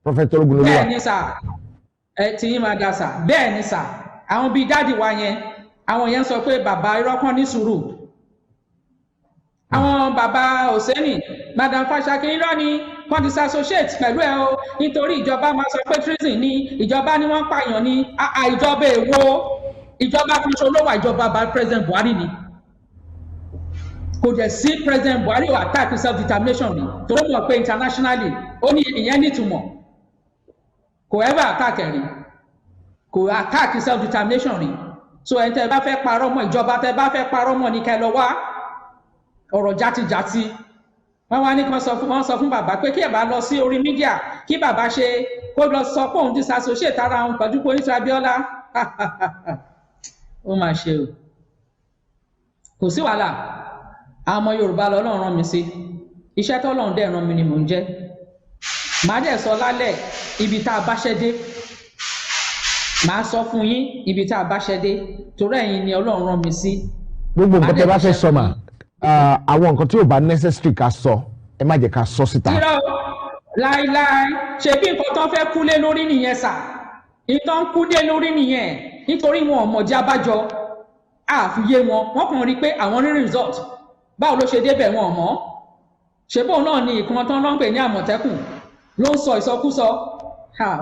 prophet ológun olúwa. Bẹ́ẹ̀ ni sà tí yín máa da sà bẹ́ẹ̀ ni sà àwọn bíi dáàdì wa yẹn àwọn yẹn sọ pé bàbá irọ́ kan ní sùúrù àwọn bàbá Òsénì Madam Fashakin irọ́ ni wọ́n disassociate pẹ̀lú ẹ o nítorí ìjọba máa sọ pé treason ni ìjọba ni wọ́n pààyàn ni ìjọba èwo ìjọba fi ṣe olówó ìjọba bá president Buhari ni kò dẹ̀ sí president Buhari ò attack self determination ni tó mọ̀ pé internationally ó ní ìyẹn nítumọ̀ kò ever attack ẹ̀ rí kò attack self determination rí so ẹ̀ tẹ́ bá fẹ́ parọ́ mọ́ ìjọba tẹ́ bá fẹ́ parọ́ mọ́ ní kẹ́ lọ wá ọ̀rọ̀ játijàti wọ́n wá ní kan wọ́n sọ fún bàbá pé kí ẹ̀ bá lọ sí orí mídíà kí bàbá ṣe kó lọ sọ pé òun disassociate ara òun pẹ̀lú Dúpẹ́ Abíọ́lá ó mà ṣe o kò sí wàhálà àwọn ọmọ Yorùbá lọ́lọ́run rán mi sí iṣẹ́ tọ́lọ́run dẹ̀ rán mi ni mò ń jẹ́ màá dẹ̀ sọ lálẹ́ ibi tá a bá ṣẹ́ dé màá sọ fún yín ibi tá a bá ṣẹ́ dé torí ẹ̀yin ni Ọlọ́run rán mi sí. Gbogbo nǹkan tẹ́ bá fẹ́ sọ mà àwọn nǹkan tí ò bá necessary ká sọ ẹ má jẹ́ ká sọ síta. irọ́ láíláí ṣe bí nǹkan tó fẹ́ kúlé lórí nìyẹn sà ìtàn kúlé lórí nìyẹn nítorí wọn ò mọ̀já bájọ àfiyé wọn kàn rí pé àwọn ní result báwo ló ṣe débẹ̀ wọn mọ́ ṣe bóun náà ni ìkan tán ló ń pè ní Àmọ̀tẹ́kùn ló ń sọ ìsọkúsọ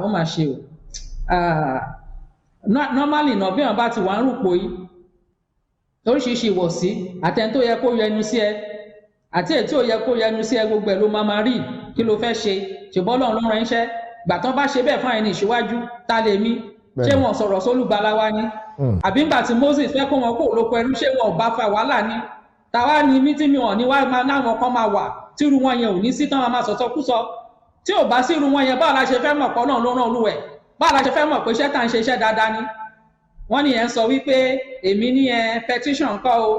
ó mà ṣe o normally náà bí wọn bá ti wà ń rúpò yìí oríṣiríṣi ìwọ̀sí àtẹni tó yẹ kó yẹnu sí ẹ àti èyí tí ò yẹ kó yẹnu sí ẹ gbogbo ẹ ló máa rí kí ló fẹ́ ṣe ṣùgbọ́n Ọlọ́run ló rán iṣẹ́ gbàtán bá ṣe bẹ́ẹ̀ fún àyẹ̀ni ìṣíwájú ta lè mí ṣé wọn sọ̀rọ̀ sólùgbàlà wa ni àbí ńgbà tí Moses fẹ́ kó wọn kó lóko ẹrú ṣé wọn ò bá fa wàhálà ni tàwa ni mí tí mi ò ní wá máa láwọn kan máa wà tírú wọn yẹn ò ní sí tán máa sọ̀tọ̀ kú sọ tí ò bá sírú wọn yẹn báwo la ṣe fẹ́ mọ̀ pọ́ náà ló rán olúwẹ̀ báwo la ṣe fẹ́ mọ̀ pé iṣẹ́ tá à ń ṣe iṣẹ́ dáadáa ni wọ́n ní yẹn sọ wípé èmi ní petition kọ́ o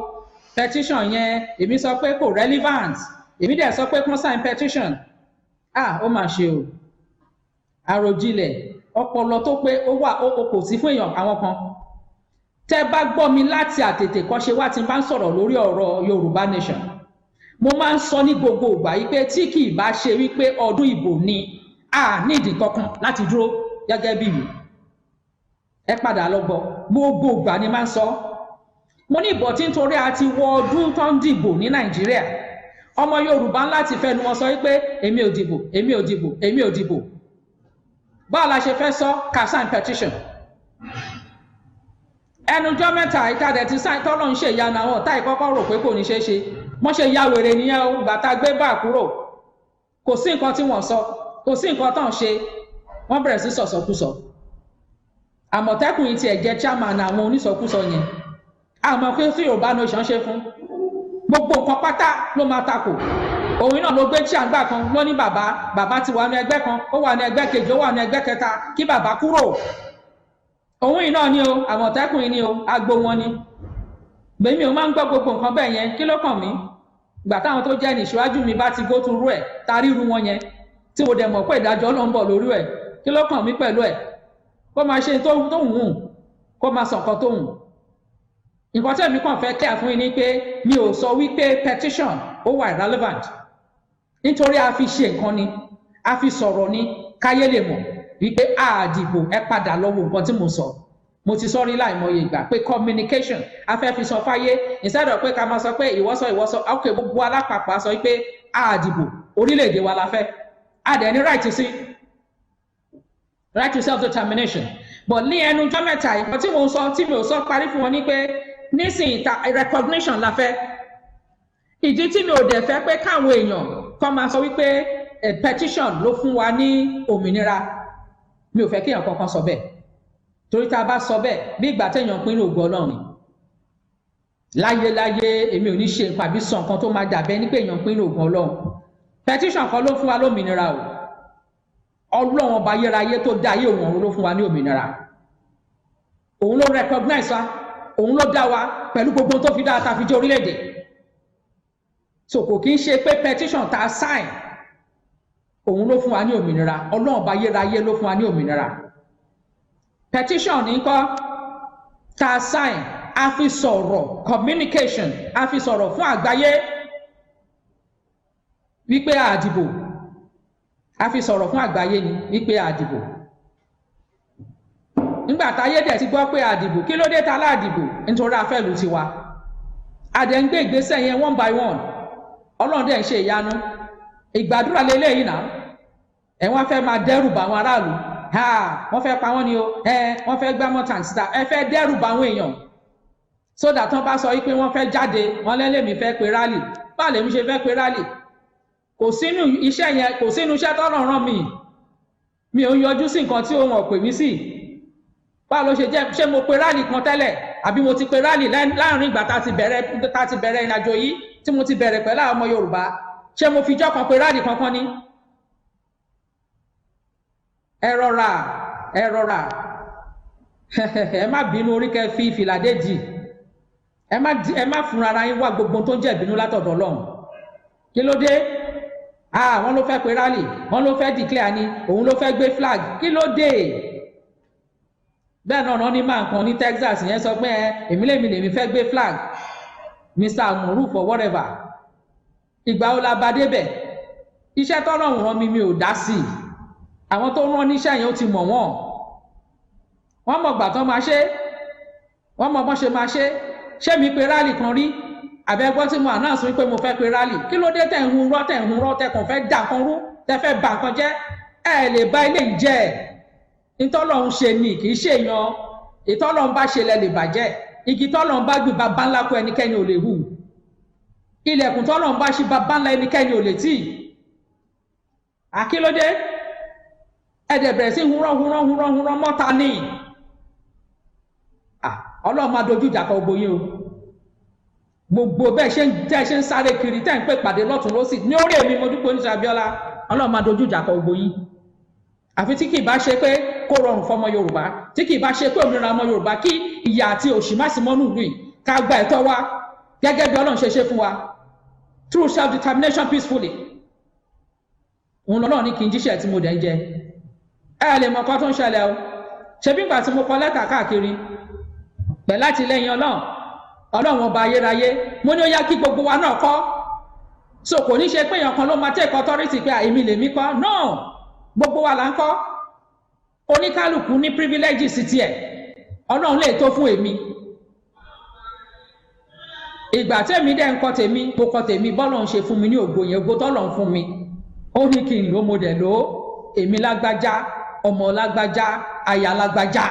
petition yẹn èmi sọ pé kò relevant èmi dẹ̀ sọ pé kàn sign petition ó mà ṣe o àròjinlẹ̀ ọpọlọ tó pé ó wà ó kò sí fún èèyàn àwọn kan tẹ́ bá gbọ́ mi láti àtètè kọ́ ṣe wá tí n bá ń sọ̀rọ̀ lórí ọ̀rọ̀ Yorubanation mo máa ń sọ ní gbogbo ìgbà yìí pé tí kì í bá ṣe wípé ọdún ìbò ni a nídìí kankan láti dúró gẹ́gẹ́ bí mi ẹ padà lọ gbọ́ gbogbo ìgbà ni máa ń sọ mo ní ìbọ̀ tí nítorí a ti wọ ọdún tó ń dìbò ní Nàìjíríà ọmọ Yorùbá láti fẹnu wọn sọ wípé èmi ò dìbò èmi ò dìbò èmi ò dìbò báwo la ṣe fẹ́ sọ ká sign petition ẹnujọ́ mẹ́ta ìtàdẹ̀ ti sign tọ́lọ́ ń ṣe ìyanu àwọn ọ̀tá ìkọ́kọ́ rò pé kò ní ṣeé ṣe wọ́n ṣe ya wèrè nìyẹn o bàtà gbé bá kúrò kò sí nǹkan tí wọ́n sọ kò sí nǹkan tán ṣe wọ́n bẹ̀rẹ̀ sí sọ̀sọ̀kúsọ Àmọ̀tẹ́kùn yìí tiẹ̀ jẹ́ chairman àwọn onísọkúsọ yẹn àmọ́ pé tí Yorubanation ṣe fún gbogbo nǹkan pátá ló máa takò òun náà ló gbé tíàgbà kan ló ní bàbá ti wà ní ẹgbẹ́ kan ó wà ní ẹgbẹ́ kejì ó wà ní ẹgbẹ́ kẹta kí bàbá kúrò òun yìí náà ni o Àmọ̀tẹ́kùn yìí ni o agbo wọn ni gbèmí ò máa ń gbọ́ gbogbo nǹkan bẹ́ẹ̀ yẹn kí ló kàn mí ìgbà táwọn tó jẹ́ níṣíwájú mi bá ti go through ẹ̀ ta ríru wọn yẹn tí mo dẹ̀ mọ̀ pé ìdájọ́ ló ń bọ̀ lórí ẹ̀ kí ló kàn mí pẹ̀lú ẹ̀ kó máa ṣe tó wù ú kó máa sọ nǹkan tó wù nǹkan tẹ̀mí kàn fẹ́ kẹ́ àfún yín ni pé mi ò sọ wípé petition ó wà irrelevant nítorí a fi ṣe nǹkan ni a fi sọ̀rọ̀ ni káyé lè mọ̀ wípé àdìbò ẹ padà lọ wo nǹkan tí mo sọ mo ti sọ rí láìmọye ìgbà pé communication a fẹ́ fi sọ fáyé instead of pé ká máa sọ pé ìwọ́sọ ok gbogbo alápapọ̀ sọ pé àdìbò orílẹ̀-èdè wa la fẹ́ a dẹ̀ ní right to self determination but ní ẹnu ọjọ́ mẹ́ta ìkan tí mo sọ tí mi ò sọ parí fún wọn ni pé nísìnyí recognition la fẹ́ ìdí tí mi ò dẹ̀ fẹ́ pé káwọn èèyàn kọ́ máa sọ wípé petition ló fún wa ní òmìnira mi ò fẹ́ kí èèyàn kankan sọ bẹ́ẹ̀ torí tá a bá sọ bẹ́ẹ̀ bí ìgbà téèyàn pín ògo Ọlọ́run láyé èmi ò ní ṣe nǹkan àbí sọ nǹkan tó máa dàbẹ́ ní pé èèyàn pín ògo Ọlọ́run petition kan ló fún wa lómìnira o Ọlọ́run ọba ayérayé tó dá ayé òun ló fún wa ní òmìnira òun ló recognize wa òun ló dá wa pẹ̀lú gbogbo tó fi dá ta fi jẹ́ orílẹ̀-èdè so kò kí ń ṣe pé petition tá a sign òun ló fún wa ní òmìnira Ọlọ́run ọba ayérayé ló fún wa ní òmìnira petition ní kọ́ tá a sign a fi sọ̀rọ̀ communication a fi sọ̀rọ̀ fún àgbáyé wípé àdìbò a fi sọ̀rọ̀ fún àgbáyé ni wípé àdìbò nígbà táyé dẹ̀ ti gbọ́ pé àdìbò kí ló dé ta láàdìbò nítorí afẹ́lú tiwa àdẹ̀ ń gbé ìgbésẹ̀ yẹn one by one Ọlọ́run dẹ̀ ń ṣe ìyanu ìgbàdúrà lélẹ́yìn náà ẹ̀ wọ́n fẹ́ máa dẹ́rù bá àwọn aráàlú wọ́n fẹ́ pa wọ́n ni o wọ́n fẹ́ gbá mọ́ tàǹsítà ẹ fẹ́ dẹ́rù bá àwọn èèyàn sódà tán bá sọ wípé wọ́n fẹ́ jáde wọ́n lẹ́lẹ́mí fẹ́ pe rálì báà lèmi ṣe fẹ́ pe rálì kò sínú iṣẹ́ yẹn kò sínú iṣẹ́ tọ́lọ́run rán mi ò yọjú sí nǹkan tí òun ọ̀pẹ̀ mí sí báà ló ṣe jẹ́ ṣé mo pe rálì kan tẹ́lẹ̀ àbí mo ti pe rálì láàrin ìgbà tá a ti bẹ̀rẹ̀ ìrìnàjò yìí tí mo ti bẹ̀rẹ̀ pẹ̀lú àwọn ọmọ Yorùbá ṣé mo fi jọ́ kan pe rálì kankan ni ẹ rọra ẹ má bínú orí kẹ́ fi fìlàdé dì ẹ má fúnra ara yín wá gbogbo tó ń jẹ́ ìbínú látọ̀dọ̀ Ọlọ́run kí ló dé wọ́n ló fẹ́ pe rally wọ́n ló fẹ́ declare ni òun ló fẹ́ gbé flag kí ló dé bẹ́ẹ̀ náà ní máa kan ní Texas yẹn sọ pé èmi lèmi fẹ́ gbé flag Mr. Amuru for whatever ìgbà wo la bá débẹ̀ iṣẹ́ tọ́lọ́run rán mi ò dá sí i àwọn tó rán níṣẹ́ yẹn ó ti mọ̀ wọ́n mọ̀ gbà tán máa ṣe wọ́n mọ̀ bọ́n ṣe máa ṣé mi pe rally kan rí àbẹ́gbọ́n tí mo announce wípé mo fẹ́ pe rally kí ló dé tẹ̀ ń hun rọ́ tẹ̀ kàn fẹ́ dà kan rú tẹ̀ fẹ́ bà nǹkan jẹ́ ẹ lè bá ilé ìjẹ́ ìtọ́lọ́run ṣe ni kì í ṣèyàn ìtọ́lọ́run bá ṣe lẹ lè bàjẹ́ igi tọ́lọ́run bá gbé bàbá ńlá kó ẹnikẹ́ni ò lè hù ilẹ̀kùn tọ́lọ́run bá ṣí bàbá ńlá ẹnikẹ́ni ò lè tì àkílódé ẹ̀dẹ̀ bẹ̀rẹ̀ sí húnrán mọ́ta ní Ọlọ́run máa dojú ìjà kọ gbogbo yín o gbogbo bẹ́ẹ̀ ṣe ń sáré kiri tẹ́ ń pè pàdé lọ́tún lọ́sì ní orí èmi mo dúpọ̀ oníṣẹ́ Abíọ́lá Ọlọ́run máa dojú ìjà kọ gbogbo yín àfi tí kì í bá ṣe pé kó rọrùn fọmọ Yorùbá tí kì í bá ṣe pé òmìnira ọmọ Yorùbá kí ìyà àti òṣì má sí mọ́nú ìlú yìí ká gba ẹ̀tọ́ wa gẹ́gẹ́ bí Ọlọ́run ṣe fún wa through self determination peacefully òun lọ́nà ní kí n jíṣẹ́ tí mo dẹ̀ ń jẹ ẹ lè mọ nǹkan tó ń ṣẹlẹ̀ o ṣebí ìgbà tí mo kọ lẹ́tà káàkiri pẹ̀ láti lẹ́yìn Ọlọ́run ọba ayérayé mo ní ó yá kí gbogbo wa náà kọ́ so kò ní ṣe pé èèyàn kan ló máa take authority pé èmi lèmi kọ́ no gbogbo wa là ń kọ́ oníkálukú ní privileges tiẹ̀ Ọlọ́run lè tó fún èmi ìgbà tèmi dẹ̀ ń kọ́ tèmi mo kọ́ tèmi bọ́lọ́run ṣe fún mi ní ògo yẹn ògo tọ́lọ́run fún mi ó ní kí n lò mo dẹ̀ lò ó èmi lágbájá ọmọ lágbájá aya lágbájá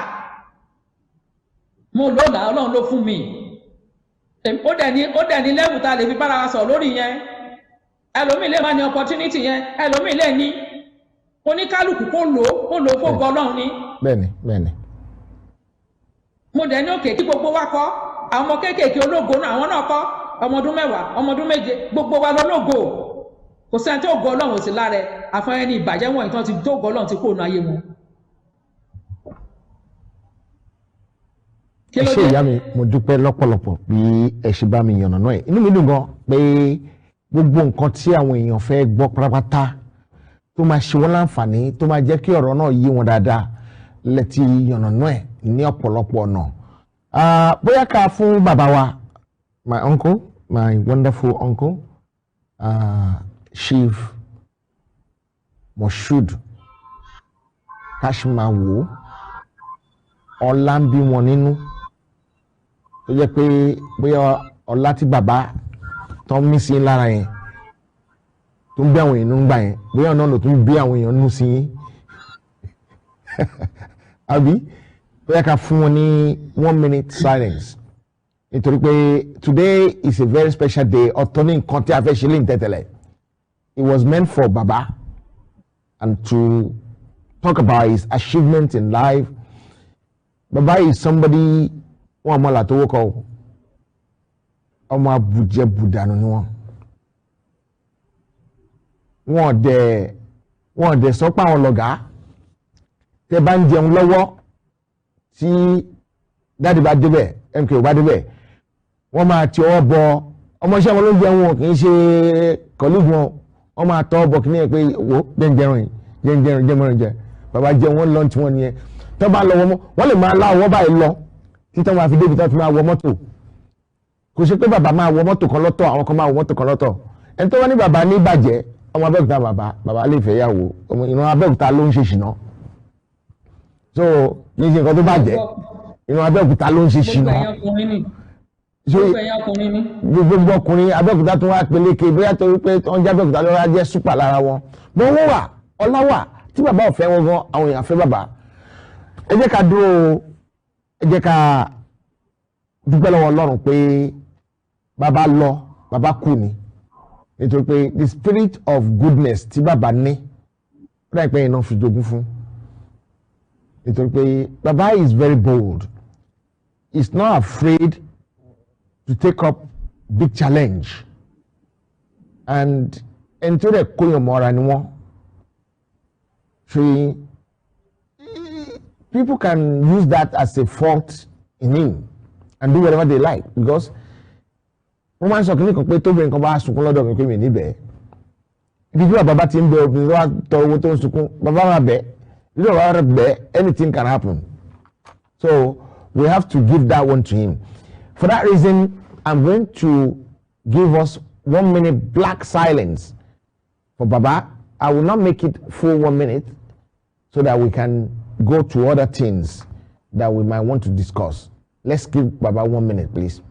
mo lò náà Ọlọ́run ló fún mi ó dẹ̀ ní lẹ́wù tá a lè fi bára wa sọ̀rọ̀ lórí yẹn ẹlòmíì lè má ní opportunity yẹn ẹlòmíì lè ní oníkálukú kó lò ó fógo Ọlọ́run ní. bẹ́ẹ̀ni. mo dẹ̀ ní òkè kí gbogbo wa kọ́ àwọn ọmọ kéékèèké ológo náà àwọn náà kọ́ ọmọ ọdún 10 ọmọ ọdún 7 gbogbo wa lọ́lọ́gò kò sẹ́ni tó ògo Ọlọ́run sí lára àfọyín ẹni ìbàjẹ́ wọ̀nyí tán ti tó ògo Ọlọ́run ti kó ònà ayé wọn. ẹ ṣé ìyá mi mo dúpẹ́ lọ́pọ̀lọpọ̀ bí ẹ ṣe bá mi yànnà náà ẹ̀ inú mi dùn gan pé gbogbo nǹkan tí àwọn èèyàn fẹ́ gbọ́ pátápátá tó máa ṣe wọ́n láǹfààní tó máa jẹ́ kí ọ̀rọ̀ náà yé wọn dáadáa lẹ́tí yànnà náà ẹ̀ ní ọ̀pọ̀lọpọ̀ ọ̀nà bóyá ká fún bàbá wa my uncle my wonderful uncle Chief Moshood Kashimawo ọlá ń bí wọn nínú tó jẹ́ pé bóyá ọlá tí bàbá tó ń mí sí lára yẹn tó ń bí àwọn èèyàn nínú gbà yẹn bóyá ọ̀nà ló tún bí àwọn èèyàn nínú sí yín àbí bóyá ká fún wọn ní 1 minute silence nítorí pé today is a very special day ọ̀tọ̀ ní nǹkan tí a fẹ́ ṣe lè ń tẹ̀tẹ̀lẹ̀ it was meant for baba and to talk about his achievement in life. Baba is somebody wọn àmọ́ là tó wọ́kọ̀ ọmọ abùjẹ bùdànù ni wọn dẹ̀ sọ pé àwọn lọ́gàá tẹ́ bá ń jẹun lọ́wọ́ tí dáàdì bá débẹ̀ mk bá débẹ̀ wọ́n máa ti ọwọ́ bọ ọmọọṣẹ́ wọn ló ń jẹun wọn kì í ṣe kọ́líìgì wọ́n máa tọ́ bọ̀ kí ní ẹ̀ pé wò jẹ́njẹ́rùn jẹ́ bàbá jẹun wọn lọ́n tí wọ́n nìyẹn tó bá lọ wọ́n lè máa láwọ́ báyìí lọ títí máa fi débi tó ti máa wọ mọ́tò kò ṣe pé bàbá máa wọ mọ́tò kan lọ́tọ̀ àwọn kan máa wọ mọ́tò kan lọ́tọ̀ ẹni tó wọ́n ní bàbá ní ìbàjẹ́ ọmọ Abẹ́òkúta bàbá lè fẹ́ yàwó ọmọ ìran Abẹ́òkúta ló ń ṣe ṣìnà so ní ṣe nǹkan tó bàjẹ́ ìran Abẹ́òkúta ló ń ṣe ṣìnà gbogbo ọkùnrin Abẹ́òkúta tó wá peléke bóyá torí pé wọ́n jẹ́ Abẹ́òkúta lọ́wọ́ jẹ́ súpà lára wọn bọ́n wọ́n wà ọlá wà tí bàbá ò fẹ́ wọn gan àwọn èèyàn fẹ́ bàbá ẹ jẹ́ ká dúró ẹ jẹ́ ká dúpẹ́ lọ́wọ́ Ọlọ́run pé bàbá lọ bàbá kú ni nítorí pé the spirit of goodness tí bàbá ní ó dà pé iná fi jogún fún nítorí pé bàbá is very bold he is not afraid to take up big challenge and ẹni tó dẹ̀ kóyàn mọ́ra ni wọ́n ṣe. People can use that as a fault in him and do whatever they like because wọ́n máa ń sọ kìnnìkan pé tóbi nǹkan bá sunkún lọ́dọ̀ mi pé mi níbẹ̀ ibi tí bàbá ti ń bẹ obìnrin tó wá tọ owó tó ń sunkún bàbá máa bẹ̀ ibi tí bàbá rẹ̀ bẹ̀ anything can happen so we have to give that one to him for that reason I'm going to give us 1 minute black silence for Baba. I will not make it full 1 minute so that we can go to other things that we might want to discuss. Let's give Baba 1 minute, please.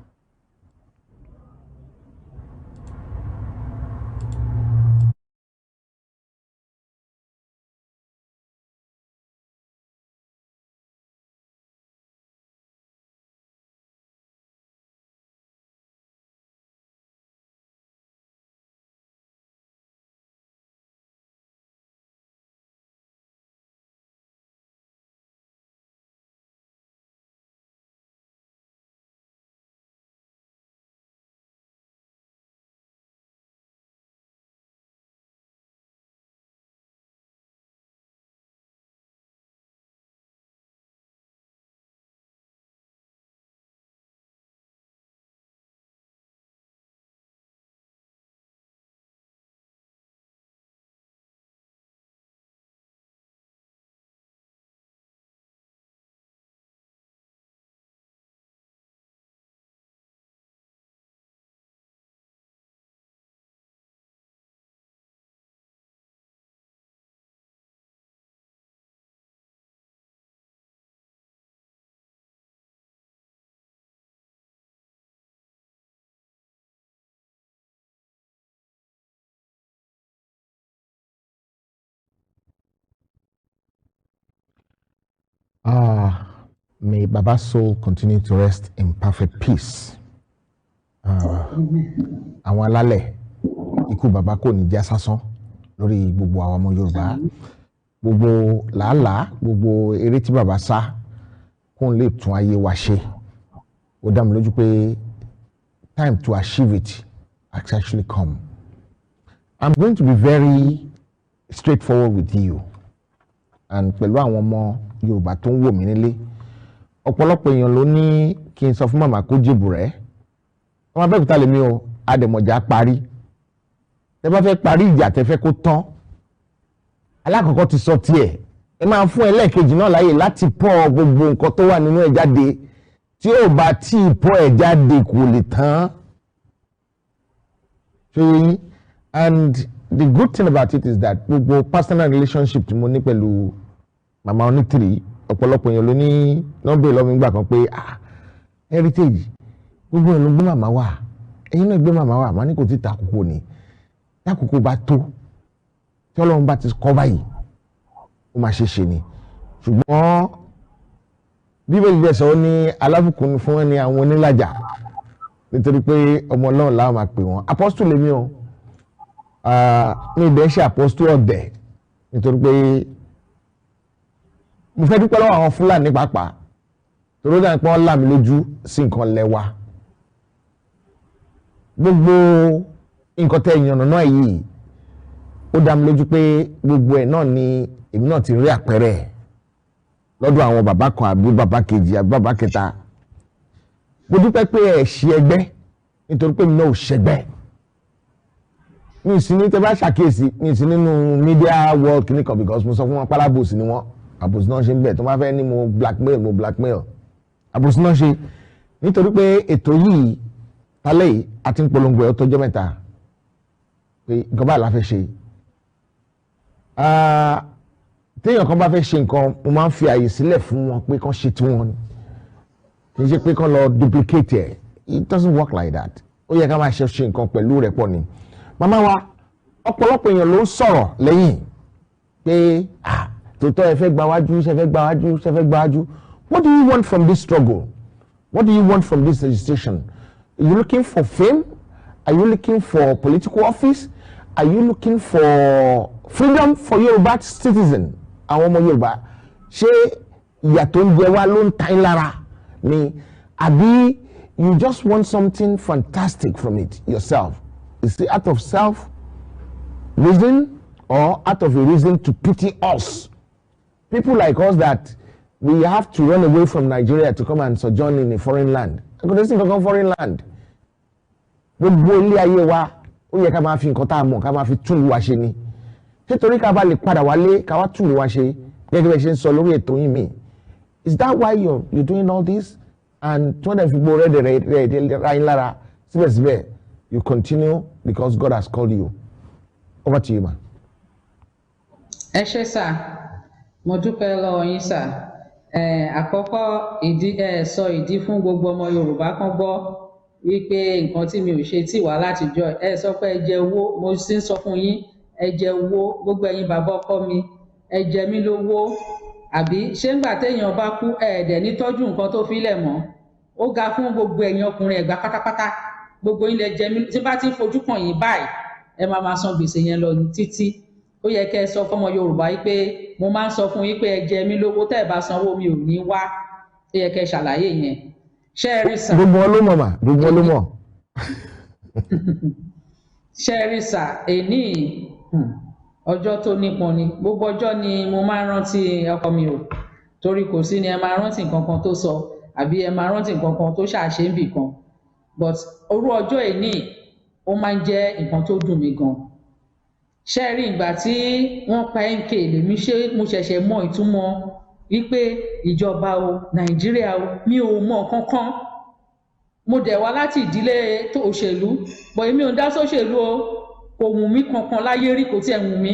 May Baba's soul continue to rest in perfect peace. Àwọn alálẹ̀ ikú bàbá kò ní já sásán lórí gbogbo àwọn ọmọ Yorùbá. Gbogbo làálàá, gbogbo eré tí bàbá sá kó lè tún ayé wa ṣe. Ó dá mi lójú pé time to achieve it has actually come. I'm going to be very straightforward with you. And pẹ̀lú àwọn ọmọ Yorùbá tó ń wò mí nílé, ọ̀pọ̀lọpọ̀ èèyàn ló ní kí n sọ fún màmá kó jìbù rẹ̀ ọmọ Abẹ́òkúta lèmi o àdèmọ̀já parí tẹ bá fẹ́ parí ìjà tẹ fẹ́ kó tán alákọ̀ọ́kọ́ ti sọ tiẹ̀ ẹ máa fún ẹlẹ́ẹ̀kejì náà láàyè láti pọ̀ gbogbo nǹkan tó wà nínú ẹ̀ jáde tí ò bá tí ì pọ̀ ẹ̀ jáde kò lè tán ṣé yín and the good thing about it is that gbogbo personal relationship tí mo ní pẹ̀lú mama Onitiri ọ̀pọ̀lọpọ̀ èèyàn ló ní nọ́mbà ìlọ́mí gbà kan pé heritage gbogbo èèyàn ló gbé màmá wà ẹ̀yin náà gbé màmá wà má ní kò tí ta àkókò ni tákòókò bá tó tí Ọlọ́run bá ti kọ́ báyìí ó máa ṣe ni ṣùgbọ́n bíbélì bẹ́ẹ̀ sọ ní alábùkún fún ẹni àwọn onílàjà nítorí pé ọmọ Ọlọ́run làwọn máa pè wọ́n apọ́stù lèmi o ní ìdẹ́ ṣe apọ́stù ọ̀dẹ̀ nítorí pé mo fẹ́ dúpẹ́ lọ́wọ́ àwọn Fúlàní pàápàá torí ó dáa pé wọ́n là mí lójú sí nǹkan lẹ́wà gbogbo nǹkan tẹ́ ìyànnà náà yìí ó dá mi lójú pé gbogbo ẹ̀ náà ni èmi náà ti rí àpẹẹrẹ lọ́dọ̀ àwọn bàbá kan àbí bàbá kejì àbí bàbá kẹta mo dúpẹ́ pé ẹ̀ ṣe ẹgbẹ́ nítorí pé mi náà ò ṣẹgbẹ́ mi sì ní tẹ́ bá ṣàkíyèsí mi sì nínú media world kìnnìkan because mo sọ fún wọn pálábòsì ni wọ́n àbòsí náà ṣe ń bẹ̀ tó máa fẹ́ ní mo blackmail àbòsí náà ṣe nítorí pé ètò yìí tálẹ̀ yìí àti ń polongo ẹ̀ ó tọ́jọ́ mẹ́ta pé nǹkan báyìí la fẹ́ ṣe téèyàn kan bá fẹ́ ṣe nǹkan mo máa ń fi àyè sílẹ̀ fún wọn pé kán ṣe tí wọ́n ni kì í ṣe pé kán lọ duplicate ẹ̀ it doesn't work like that ó yẹ ká máa ṣe nǹkan pẹ̀lú rẹ̀ pọ̀ ni màmá wa ọ̀pọ̀lọpọ̀ èèyàn ló ń sọ̀rọ̀ lẹ́yìn pé tòótọ́ ẹ fẹ́ gba wájú ṣe fẹ́ gba wájú ṣe fẹ́ gba wájú what do you want from this struggle what do you want from this legislation are you looking for fame are you looking for political office are you looking for freedom for Yoruba citizen àwọn ọmọ Yorùbá ṣé ìyà tó ń jẹ wá ló ń ta yín lára ni àbí you just want something fantastic from it yourself is it out of self reason or out of a reason to pity us people like us that we have to run away from Nigeria to come and sojourn in a foreign land kò dé sí nǹkan kan foreign land gbogbo ilé ayé wa ó yẹ ká máa fi nǹkan tá a mọ̀ ká máa fi túlù wa ṣe ni nítorí ká bá lè padà wálé ká wá túlù wa ṣe gẹ́gẹ́ bí ẹ ṣe ń sọ lórí ètò yìí mi is that why you're doing all this and tí wọ́n dẹ̀ fi gbó rẹ̀ ra yín lára síbẹ̀síbẹ̀ you continue because God has called you over to you ma. ẹ ṣé sà mo dúpẹ́ lọ́wọ́ yín sà àkọ́kọ́ sọ ìdí fún gbogbo ọmọ Yorùbá kan gbọ́ wípé nǹkan tí mi ò ṣe tì wá látijọ́ ẹ sọ pé ẹ jẹ owó mo sì ń sọ fún yín ẹ jẹ owó gbogbo ẹ̀yin bàbá ọkọ mi ẹ jẹ mí lówó àbí ṣé ńgbà téèyàn bá kú ẹ̀ẹ́dẹ̀ ní tọ́jú nǹkan tó filẹ̀ mọ́ ó ga fún gbogbo ẹ̀yin ọkùnrin ẹ̀gbá pátápátá gbogbo yín lẹ jẹ mí tí bá ti ń fojú kàn yín báyìí ẹ máa san gbèsè yẹn lọ títí ó yẹ kẹ́ ẹ sọ fọmọ Yorùbá yìí pé mo máa ń sọ fún yín pé ẹ jẹ mí lówó tẹ́ ẹ bá sanwó mi ò ní wá ó yẹ kẹ́ ẹ ṣàlàyé yẹn ṣé ẹ rí sà. gbogbo ọlọ́mọ mà gbogbo ọlọ́mọ. ṣé ẹ rí sà èní ọjọ́ tó nípọn ni gbogbo ọjọ́ ni mo máa ń rántí ọkọ mi o torí kò sí ni ẹ máa rántí nǹkan kan tó sọ àbí ẹ máa rántí nǹkan kan tó ṣàṣe ń bì kan but orú ọjọ́ èní ó máa ń jẹ́ nǹkan tó dùn mí gan ṣé rí ìgbà tí wọ́n pa MK lèmi ṣe mo ṣẹ̀ṣẹ̀ mọ ìtumọ̀ wípé ìjọba o Nàìjíríà o mi ò mọ kankan mo dẹ̀ wá láti ìdílé tó òṣèlú bọ̀ èmi ò ń dá sóṣèlú o kò wù mí kankan láyé rí kò tiẹ̀ wù mí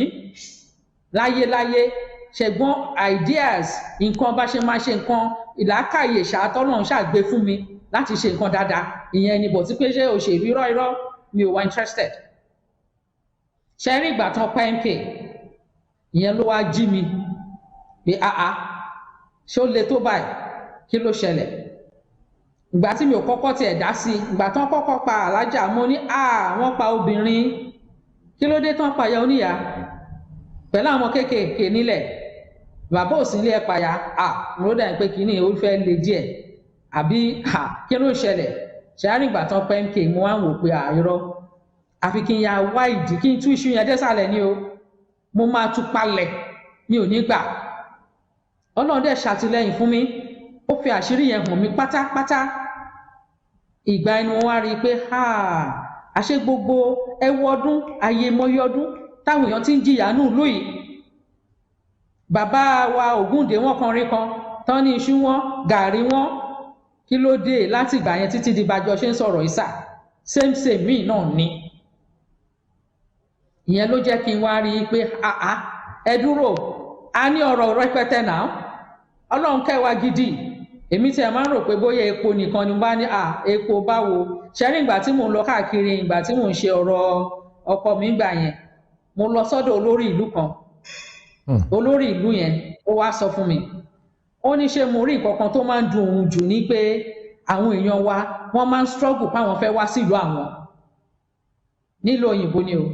láyé ṣẹ̀gbọ́n ideas nǹkan bá ṣe máa ṣe nǹkan ìlàkàyè ṣàtọ́nà ṣàgbé fún mi láti ṣe nǹkan dáadáa ìyẹn ni bọ̀ tí pé ṣé òṣèlú irọ́ mi ò wá interested ṣe rí ìgbà tán pa MK ìyẹn ló wá jí mi pé ṣé ó le tó báyìí kí ló ṣẹlẹ̀ ìgbà tí mi ò kọ́kọ́ tiẹ̀ dá sí ìgbà tán kọ́kọ́ pa alájà mo ní wọ́n pa obìnrin kí ló dé tán payá oníyà pẹ̀lú àwọn kéékèèké nílẹ̀ bàbá òsínlé ẹ̀ payá mo dà pé kínní ó fẹ́ le díẹ̀ àbí kí ló ṣẹlẹ̀ ṣe rí ìgbà tán pa MK mo wá ń wò pé irọ́ àfi kí n ya wá ìdí kí n tú iṣu yẹn désàlẹ̀ ni o mo máa tú palẹ̀ mi ò ní gbà Ọlọ́run dẹ̀ ṣàtìlẹ́yìn fún mi ó fi fi àṣírí yẹn hàn mí pátápátá ìgbà ẹni wọn wá rí i pé àṣé gbogbo ẹwọ ọdún àyèmọye ọdún táwọn èèyàn ti ń jìyà nù lóyìí bàbá wa Ògúndé wọn kan rí kan tán ní iṣu wọn gàrí wọn kí ló dé láti ìgbà yẹn títí di bàjọ ṣe ń sọ̀rọ̀ ìsà same míì náà ni ìyẹn ló jẹ́ kí n wá rí i pé ẹ dúró a ní ọ̀rọ̀ rẹpẹtẹ náà Ọlọ́run kẹwàá gidi èmi tí ẹ máa ń rò pé bóyá epo nìkan ni bá ní epo báwo ṣẹ́rí ìgbà tí mò ń lọ káàkiri ìgbà tí mò ń ṣe ọ̀rọ̀ ọkọ mi gbà yẹn mo lọ sọ́dọ̀ olórí ìlú kan olórí ìlú yẹn ó wá sọ fún mi ó ní ṣé mo rí nǹkan kan tó máa ń dùn òun jù ní pé àwọn èèyàn wa wọ́n máa ń struggle páwọn fẹ́ wá sílùú àwọn nílùú òyìnbó ni o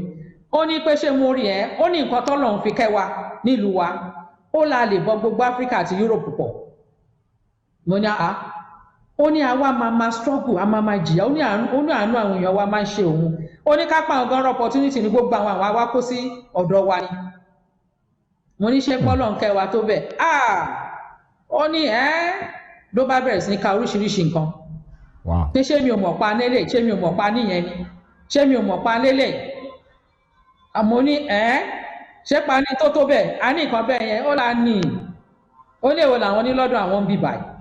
ó ní pé ṣé mo rí ó ní nǹkan tọ́lọ́run fi kẹ́ wa nílùú wa ó la lè bọ́ gbogbo Áfíríkà àti Europe pọ̀ mo ní ó ní àwa máa struggle a máa jìyà ó ní àánú àwọn èèyàn wa máa ń ṣe òun ó ní ká pa ọgọ́rọ̀ opportunity ní gbogbo àwọn àwa kó sí ọ̀dọ̀ wa ni mo ní ṣé pọ́lọ̀ ń kẹ́ wa tó bẹ̀ ó ní ló bá bẹ̀rẹ̀ sí ní ka oríṣiríṣi nǹkan pé ṣé mi ò mọ̀ pa lélẹ̀ ṣé mi ò mọ̀ pa níyẹn ni ṣé mi ò mọ̀ pa lélẹ̀ àmọ́ ní ṣé pa ní tó bẹ̀ a ní nǹkan bẹ́ẹ̀ yẹn ó là ní ó lè wo làwọn ní lọ́dọ̀ àwọn ń bì báyìí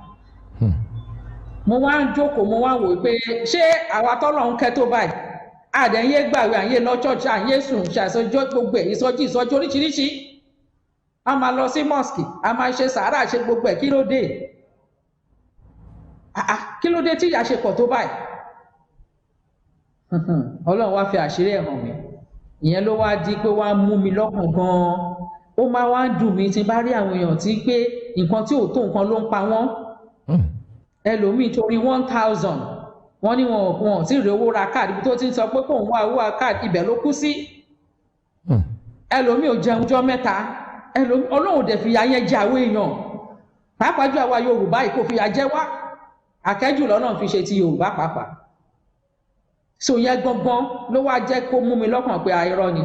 mo wá ń jókòó mo wá wò pé ṣé àwa tọ́lọ̀ ń kẹ́ tó báyìí àdẹ̀yẹ gbàwé àyè lọ church àyè sùn ṣàṣọjọ́ gbogbo ìsọjí oríṣiríṣi a máa lọ sí mosque a máa ṣe sàárà ṣe gbogbo ẹ̀ kí ló dé tí ìyà ṣe pọ̀ tó báyìí Ọlọ́run wá fi àṣírí ẹ̀ hàn mí ìyẹn ló wá di pé wá mú mi lọ́kàn gan-an ó máa wá ń dùn mí tí bá rí àwọn èèyàn tí pé nǹkan tí ò tó nǹkan ló ń pa wọ́n ẹlòmíì torí 1,000 wọ́n ní wọn ò tí ì rí owó ra káàdì ibi tó ti ń sọ pé kóun wá owó káàdì ibẹ̀ ló kú sí ẹlòmíì ò jẹun jọ́ mẹ́ta Ọlọ́run dẹ̀ fìyà yẹn jẹ àwọn èèyàn pàápàá jù àwa Yorùbá yìí kò fìyà jẹ wá àkẹ́jù lọ́nà fi ṣe ti Yorùbá pàápàá so yẹn gbọ́ngbọ́n ló wá jẹ́ kó mú mi lọ́kàn pé àìrọ́ ni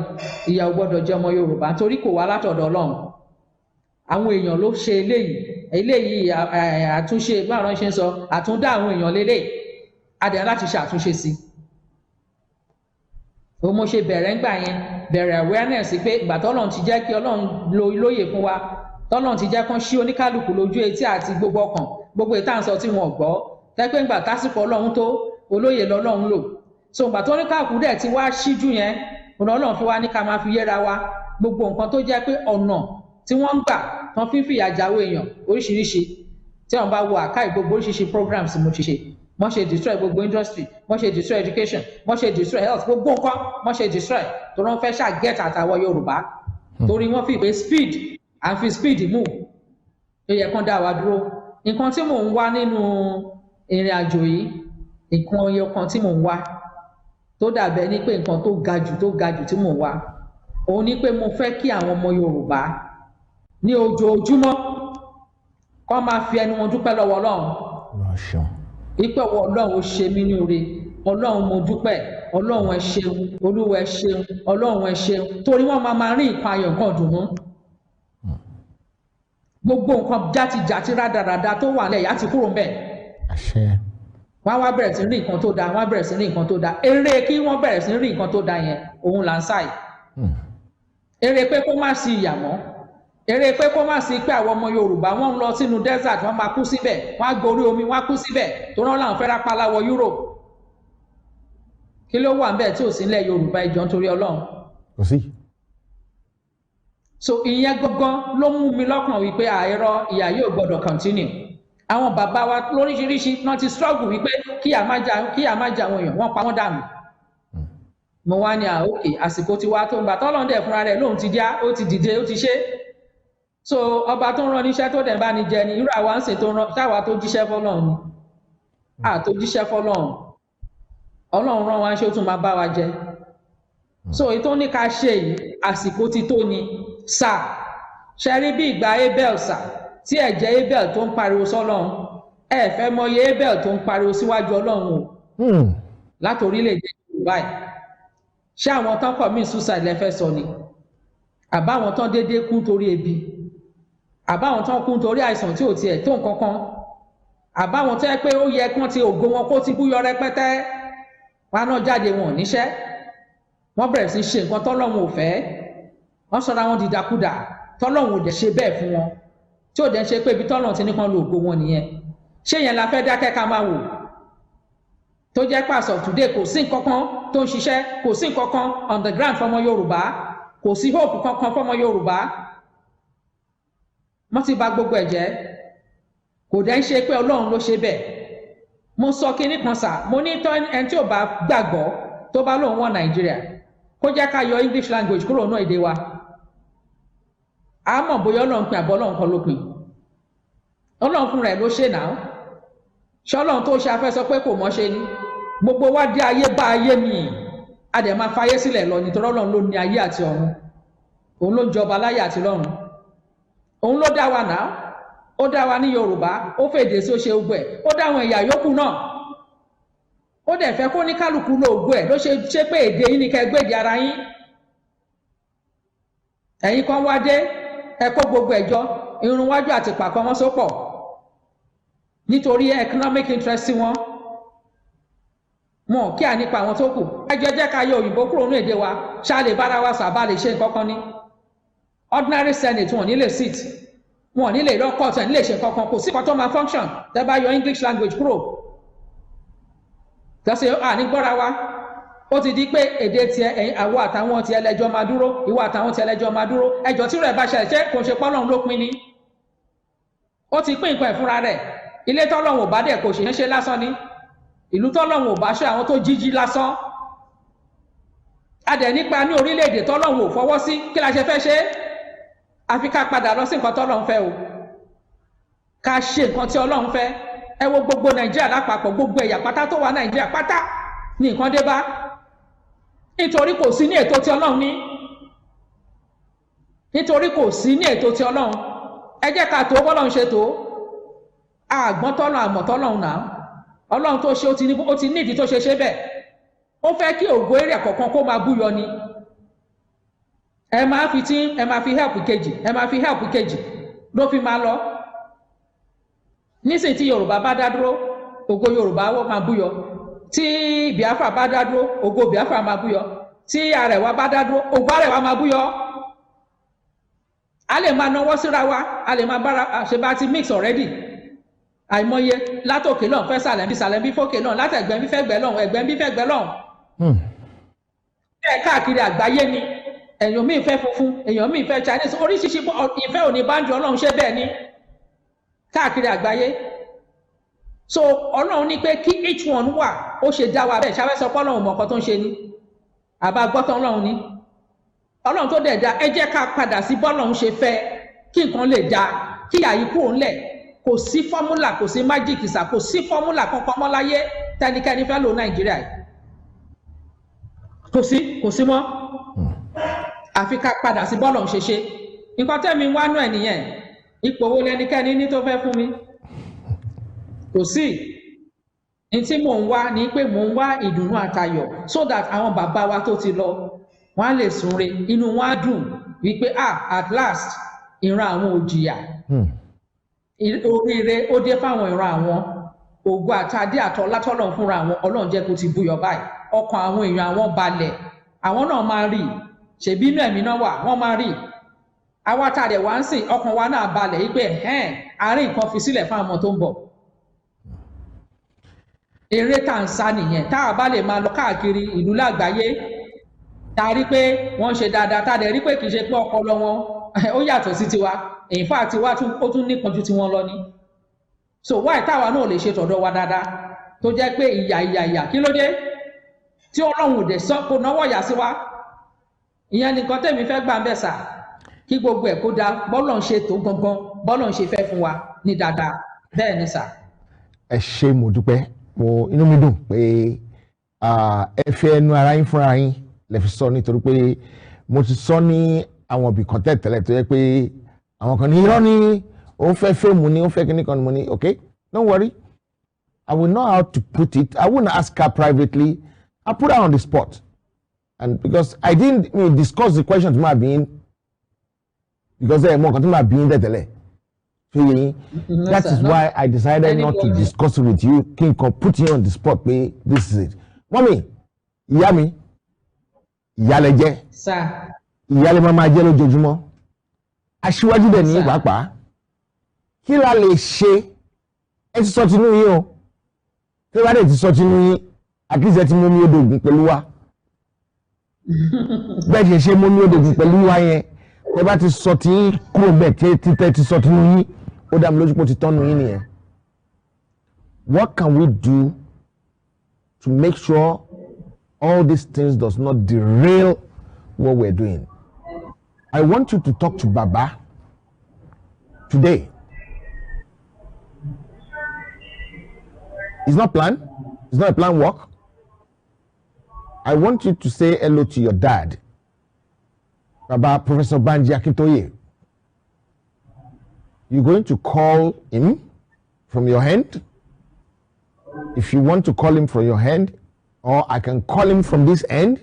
ìyà ò gbọ́dọ̀ jẹ ọmọ Yorùbá torí kò wá látọ̀dọ̀ Ọlọ́run àwọn èèyàn ló ṣe eléyìí àtúnṣe báwọn ṣe ń sọ àtúndá àwọn èèyàn lélẹ̀ adẹ̀ láti ṣe àtúnṣe sí o mo ṣe bẹ̀rẹ̀ ńgbà yẹn bẹ̀rẹ̀ awareness pé ìgbà tọ́lọ́run ti jẹ́ kí Ọlọ́run lo lóye fún wa tọ́lọ́run ti jẹ́ kán ṣí oníkálukú lójú etí àti gbogbo ọkàn gbogbo ìtànsọ tí wọn gbọ́ tẹ́pẹ́ ńgbà tásìkò Ọlọ́run tó olóye lọ́lọ́run lò so ìgbà tó oníkálukú dẹ̀ ti wá ṣíjú yẹn Ọlọ́run fi wá ní ká máa fi yéra wa gbogbo nǹkan tó jẹ́ pé ọ̀nà tí wọ́n ń gbà tán fífi àjáwé èèyàn oríṣiríṣi tí wọ́n bá wo àkáì gbogbo oríṣiríṣi programs mo ti ṣe wọ́n ṣe destroy gbogbo industry wọ́n ṣe destroy education wọ́n ṣe destroy health gbogbo nǹkan wọ́n ṣe destroy tó rán fẹ́ ṣàgẹ́t àtàwọn Yorùbá torí wọ́n fi pé speed and fi speed move ó yẹ kán dá wa dúró nǹkan tí mò ń wá nínú ìrìn àjò yìí nǹkan ọyọ kan tí mò ń wá tó dàbẹ̀ ní pé nǹkan tó ga jù tí mò ń wá òun ni pé mo fẹ́ kí àwọn ọmọ Yorùbá ní ojoojúmọ́ kó máa fi ẹnu wọn dúpẹ́ lọ́wọ́ Ọlọ́run ìpè wọ Ọlọ́run ó ṣe mí ní oore Ọlọ́run mo dúpẹ́ Ọlọ́run ẹ ṣeun Olúwa ẹ ṣeun Ọlọ́run ẹ ṣeun torí wọ́n máa rí nǹkan ayọ̀ nǹkan dùnú gbogbo nǹkan játijàti rádaràda tó wà lẹ́yìn àti kúrò ńbẹ̀ wọ́n wá bẹ̀rẹ̀ sí rí nǹkan tó dáa wọ́n bẹ̀rẹ̀ sí rí nǹkan tó dáa eré kí wọ́n bẹ̀rẹ̀ sí rí nǹkan tó dáa yẹn òun là ń sáì eré pé kó má sí ìyà mọ́ eré pé kó má sí pé àwọn ọmọ Yorùbá wọ́n ń lọ sínú desert wọ́n máa kú síbẹ̀ wọ́n á gorí omi wọ́n á kú síbẹ̀ tó rán láwọn fẹ́ rápálá wọ Europe kí ló wà ńbẹ̀ tí ò sí nílẹ̀ Yorùbá ìjọ nítorí Ọlọ́run kò sí. so ìyẹn gangan ló mú mi lọ́kàn wípé àìrọ ìyà yóò gbọ́dọ̀ continue àwọn bàbá wa lóríṣiríṣi wọ́n ti struggle wípé kíyà má jẹ àwọn èèyàn wọ́n pa wọ́n dànù mo wá ní òkè àsìkò ti wá tó ń gbà tọ́lọ́run dẹ̀ fúnra rẹ̀ lóun ti já ó ti dìde ó ti ṣe so ọba tó ń rán níṣẹ́ tó dẹ̀ bá ní jẹ ni irú àwa ń sè tó ń rán táwa tó jíṣẹ́ fọ́lọ́run ni tó jíṣẹ́ fọ́lọ́run Ọlọ́run rán wa ṣé ó tún máa bá wa jẹ so èyí tó ní ká ṣe yìí àsìkò ti tó ni sà ṣe rí bí ìgbà Abel sà tí ẹ̀jẹ̀ Abel tó ń pariwo sọ́lọ́run ẹ fẹ́ mọye Abel tó ń pariwo síwájú Ọlọ́run o láti orílẹ̀-èdè Yorùbá yìí ṣé àwọn tán commit suicide lẹ́fẹ́ sọ ni àbáwọn tán déédéé kú torí ebi àbáwọn tán kú torí àìsàn tí ò tiẹ̀ tó nǹkan kan àbáwọn tó yẹ pé ó yẹ kán ti ògo wọn kó ti búyọ rẹpẹtẹ wọn náà jáde wọn ò níṣẹ́ wọ́n bẹ̀rẹ̀ sí ṣe nǹkan tọ́lọ́run ò fẹ́ wọ́n sọra wọn dìdàkudà tọ́lọ́run ò dẹ̀ ṣe bẹ́ẹ̀ fún wọn tí ò dẹ̀ ṣe pé ibi tọ́lọ́run ti ní kán lo ògo wọn nìyẹn ṣé yẹn la fẹ́ dákẹ́ ká máa wò tó jẹ́ pàṣọ today kò sí nǹkan kan tó ń ṣiṣẹ́ kò sí nǹkan kan on the ground fọmọ Yorùbá kò sí hope kankan fọmọ Yorùbá wọ́n ti bà gbogbo ẹ̀ jẹ́ kò dẹ̀ ń ṣe pé Ọlọ́run ló ṣe bẹ́ẹ̀ mo sọ kinní kan sà mo ní tọ́ ẹni tí ò bá gbàgbọ́ tó bá lóun wọ Nàìjíríà kó jẹ́ ká yọ English language kúrò náà èdè wa a mọ̀ bóyá Ọlọ́run pin àbọ̀ Ọlọ́run kan ló pin Ọlọ́run fúnra ẹ̀ ló ṣe náà ṣé Ọlọ́run tó ṣe afẹ́ sọ pé kò mọ̀ ṣe ni gbogbo wa dé ayé bá ayé mi a dẹ̀ máa fayé sílẹ̀ lọ nítorí Ọlọ́run ló ní ayé àti ọ̀run òun ló jọba láyé àti lọ́run òun ló dá wa náà ó dá wa ní Yorùbá ó fèdè sí ó ṣe gbogbo ẹ̀ ó dá àwọn ẹ̀yà yòókù náà ó dẹ̀ fẹ́ kó ní kálukú lo ògo ẹ̀ ló ṣe pé èdè yín ni kẹ́ gbèdè ara yín ẹ̀yin kan wá dé ẹ kó gbogbo ẹ̀jọ́ irun wájú àti pàkọ́ wọn sópọ̀ nítorí economic interest sí wọn kí à nípa àwọn tó kù ẹjọ́ jẹ́ ká yọ òyìnbó kúrò ní èdè wa ṣá lè bára wa sàbá lè ṣe nǹkan kan ní ordinary senate wọn ò ní lè sit wọn ò ní lè lọ court ẹ̀ ní lè ṣe nǹkan kan kò sí kan tó máa function tẹ́ bá yọ English language kúrò tẹ́sí àní gbọ́ra wa ó ti di pé èdè tiẹ̀ ẹ̀yin àwọ̀ àtàwọn tiẹ̀ lẹ́jọ́ máa dúró ìwọ àtàwọn tiẹ̀ lẹ́jọ́ máa dúró ẹjọ́ tí rẹ̀ bá ṣẹlẹ̀ ṣé kò ṣe pọ́lọ́run ló pin ni ó ti pín nǹkan ẹ̀ fúnra rẹ̀ ilé tọ́lọ́run ò bá dẹ̀ kò ṣe lásán ni ìlú tọ́lọ́run ò bá ṣe àwọn tó jíjí lásán a dẹ̀ nípa ní orílẹ̀-èdè tọ́lọ́run ò fọwọ́ sí kí la ṣe fẹ́ ṣe àfi ká padà lọ sí nǹkan tọ́lọ́run fẹ́ o ká ṣe nǹkan tí Ọlọ́run fẹ́ ẹ wo gbogbo Nàìjíríà lápapọ̀ gbogbo ẹ̀yà pátá tó wà Nàìjíríà pátá ní nǹkan dé bá nítorí kò sí ní ètò tí Ọlọ́run ní nítorí kò sí ní ètò tí Ọlọ́run ẹ jẹ́ ká tó bọ́lọ́run ṣe tó àgbọ́n tọ́lọ́run àmọ̀ tọ́lọ́run náà Ọlọ́run tó ṣe ó ti nídìí tó ṣe bẹ́ẹ̀ ó fẹ́ kí ògo èrè kọ̀ọ̀kan kó máa búyọ ni ẹ máa fi help kejì ló fi máa lọ nísìnyí tí Yorùbá bá dá dúró ògo Yorùbá ó máa búyọ tí Biafra bá dá dúró ògo Biafra máa búyọ tí Arẹwà bá dá dúró ògo Arẹwà máa búyọ a lè máa náwó síra wa a lè máa bára ṣe bá ti mix already àìmọye látòkè náà fẹ́ sàlẹ̀ bí fókè náà látẹ̀gbẹ́ bí fẹ́ gbẹ́ lọ́hùn ẹ̀gbẹ́ bí fẹ́ gbẹ́ lọ́hùn ẹ̀ káàkiri àgbáyé ni èèyàn míì fẹ́ funfun èèyàn míì fẹ́ Chinese oríṣiríṣi ìfẹ́ òní báńdì Ọlọ́run ṣe bẹ́ẹ̀ ni káàkiri àgbáyé so Ọlọ́run ní pé kí each one wà ó ṣe dá wa bẹ́ẹ̀ ṣáfẹ́ sọ pé Ọlọ́run mọ̀ ọkọ tó ń ṣe ni àbá gbọ́tọ̀ Ọlọ́run ni Ọlọ́run tó dẹ̀ dá ẹ jẹ́ ká padà sí bọ́lọ́run ṣe fẹ́ kí nǹkan lè dá kí àyíkú òun lẹ̀ kò sí fọ́múlà kò sí májíìkì sà kò sí fọ́múlà kankan mọ́ láyé tẹnikẹ́ni fẹ́ lò Nàìjíríà kò sí mọ́ àfi ká padà sí bọ́ọ̀lù ṣeṣe nǹkan tẹ́mi wá nú ẹ̀ nìyẹn ipò wo lẹnikẹ́ni ní tó fẹ́ fún mi kò sí ní tí mò ń wá ní pé mò ń wá ìdùnnú àtayọ̀ so that àwọn bàbá wa tó ti lọ wọ́n á lè súnre inú wọn á dùn wípé at last ìran àwọn ò jìyà oríire ó dé fáwọn ìran àwọn ògo àtàdé àtọlá tọ́lọ́run fúnra àwọn Ọlọ́run jẹ́ kó ti búyọ báyìí ọkàn àwọn èèyàn àwọn balẹ̀ àwọn náà máa rí ṣèbí inú ẹ̀mí náà wà wọ́n máa rí àwa tá a dẹ̀ wá ń sìn ọkàn wa náà balẹ̀ yìí pé àárín nǹkan fi sílẹ̀ fún àwọn tó ń bọ̀ eré tá à ń sá nìyẹn tá a bá lè máa lọ káàkiri ìlú lágbàáyé tá a rí pé wọ́n ń ṣe dáadáa tá a dẹ̀ rí pé kì í ṣe pé ọpọlọ wọn ó yàtọ̀ sí tiwa in fact tiwa ó tún nípọn ju tiwọn lọ ni so why táwa náà lè ṣe tọ̀dọ̀ wa dáadáa tó jẹ́ pé ìyà kí ló dé tí Ọlọ́run ò dẹ̀ sọ kó náwó yà sí wa ìyẹn nìkan tẹ̀mí fẹ́ gbà ń bẹ̀ sà kí gbogbo ẹ̀ kó dáa bọ́lọ̀ ń ṣe tó gangan bọ́lọ̀ ń ṣe fẹ́ fún wa ní dáadáa bẹ́ẹ̀ ni sà. ẹ ṣé mo dúpẹ́ inú mi dùn pé ẹ fi ẹnu ara yín fúnra yín lè fi sọ nítorí pé mo ti sọ ní àwọn ibì kan tẹ́lẹ̀ tó yẹ pé àwọn kan ní irọ́ ni ó fẹ́ fíìmù ni ó fẹ́ kíní kan ni mo ní okay don't worry I will know how to put it I won't ask her privately I put her on the spot and because I didn't discuss the question to my being because ẹ mọ nǹkan tó máa bí ń tẹ̀tẹ̀lẹ̀ That is why I decided not to discuss it with you. King can put you on the spot. This is it. Mommy, Yami, Yaleje, Yale Mama Jelo Jojumo. Aṣíwájú dẹ̀ ní pàápàá. Kí la lè ṣe? Ẹ ti sọ tinú yín o. Tí wàá dẹ̀ ti sọ tinú yín, at least ẹ ti mú mi odògùn pẹ̀lú wa. Bẹ́ẹ̀ ṣe mú mi odògùn pẹ̀lú wa yẹn. Ẹ bá ti sọ tí kúrò bẹ́ẹ̀ títẹ́ ti sọ tinú yín. Ó dá mi lójú pé ó ti tọ́nu yín nìyẹn. What can we do to make sure all these things does not derail what we're doing? I want you to talk to Baba today. It's not planned. It's not a planned work. I want you to say hello to your dad, Baba Professor Banji Akintoye. You're going to call him from your hand. If you want to call him from your hand, or I can call him from this end.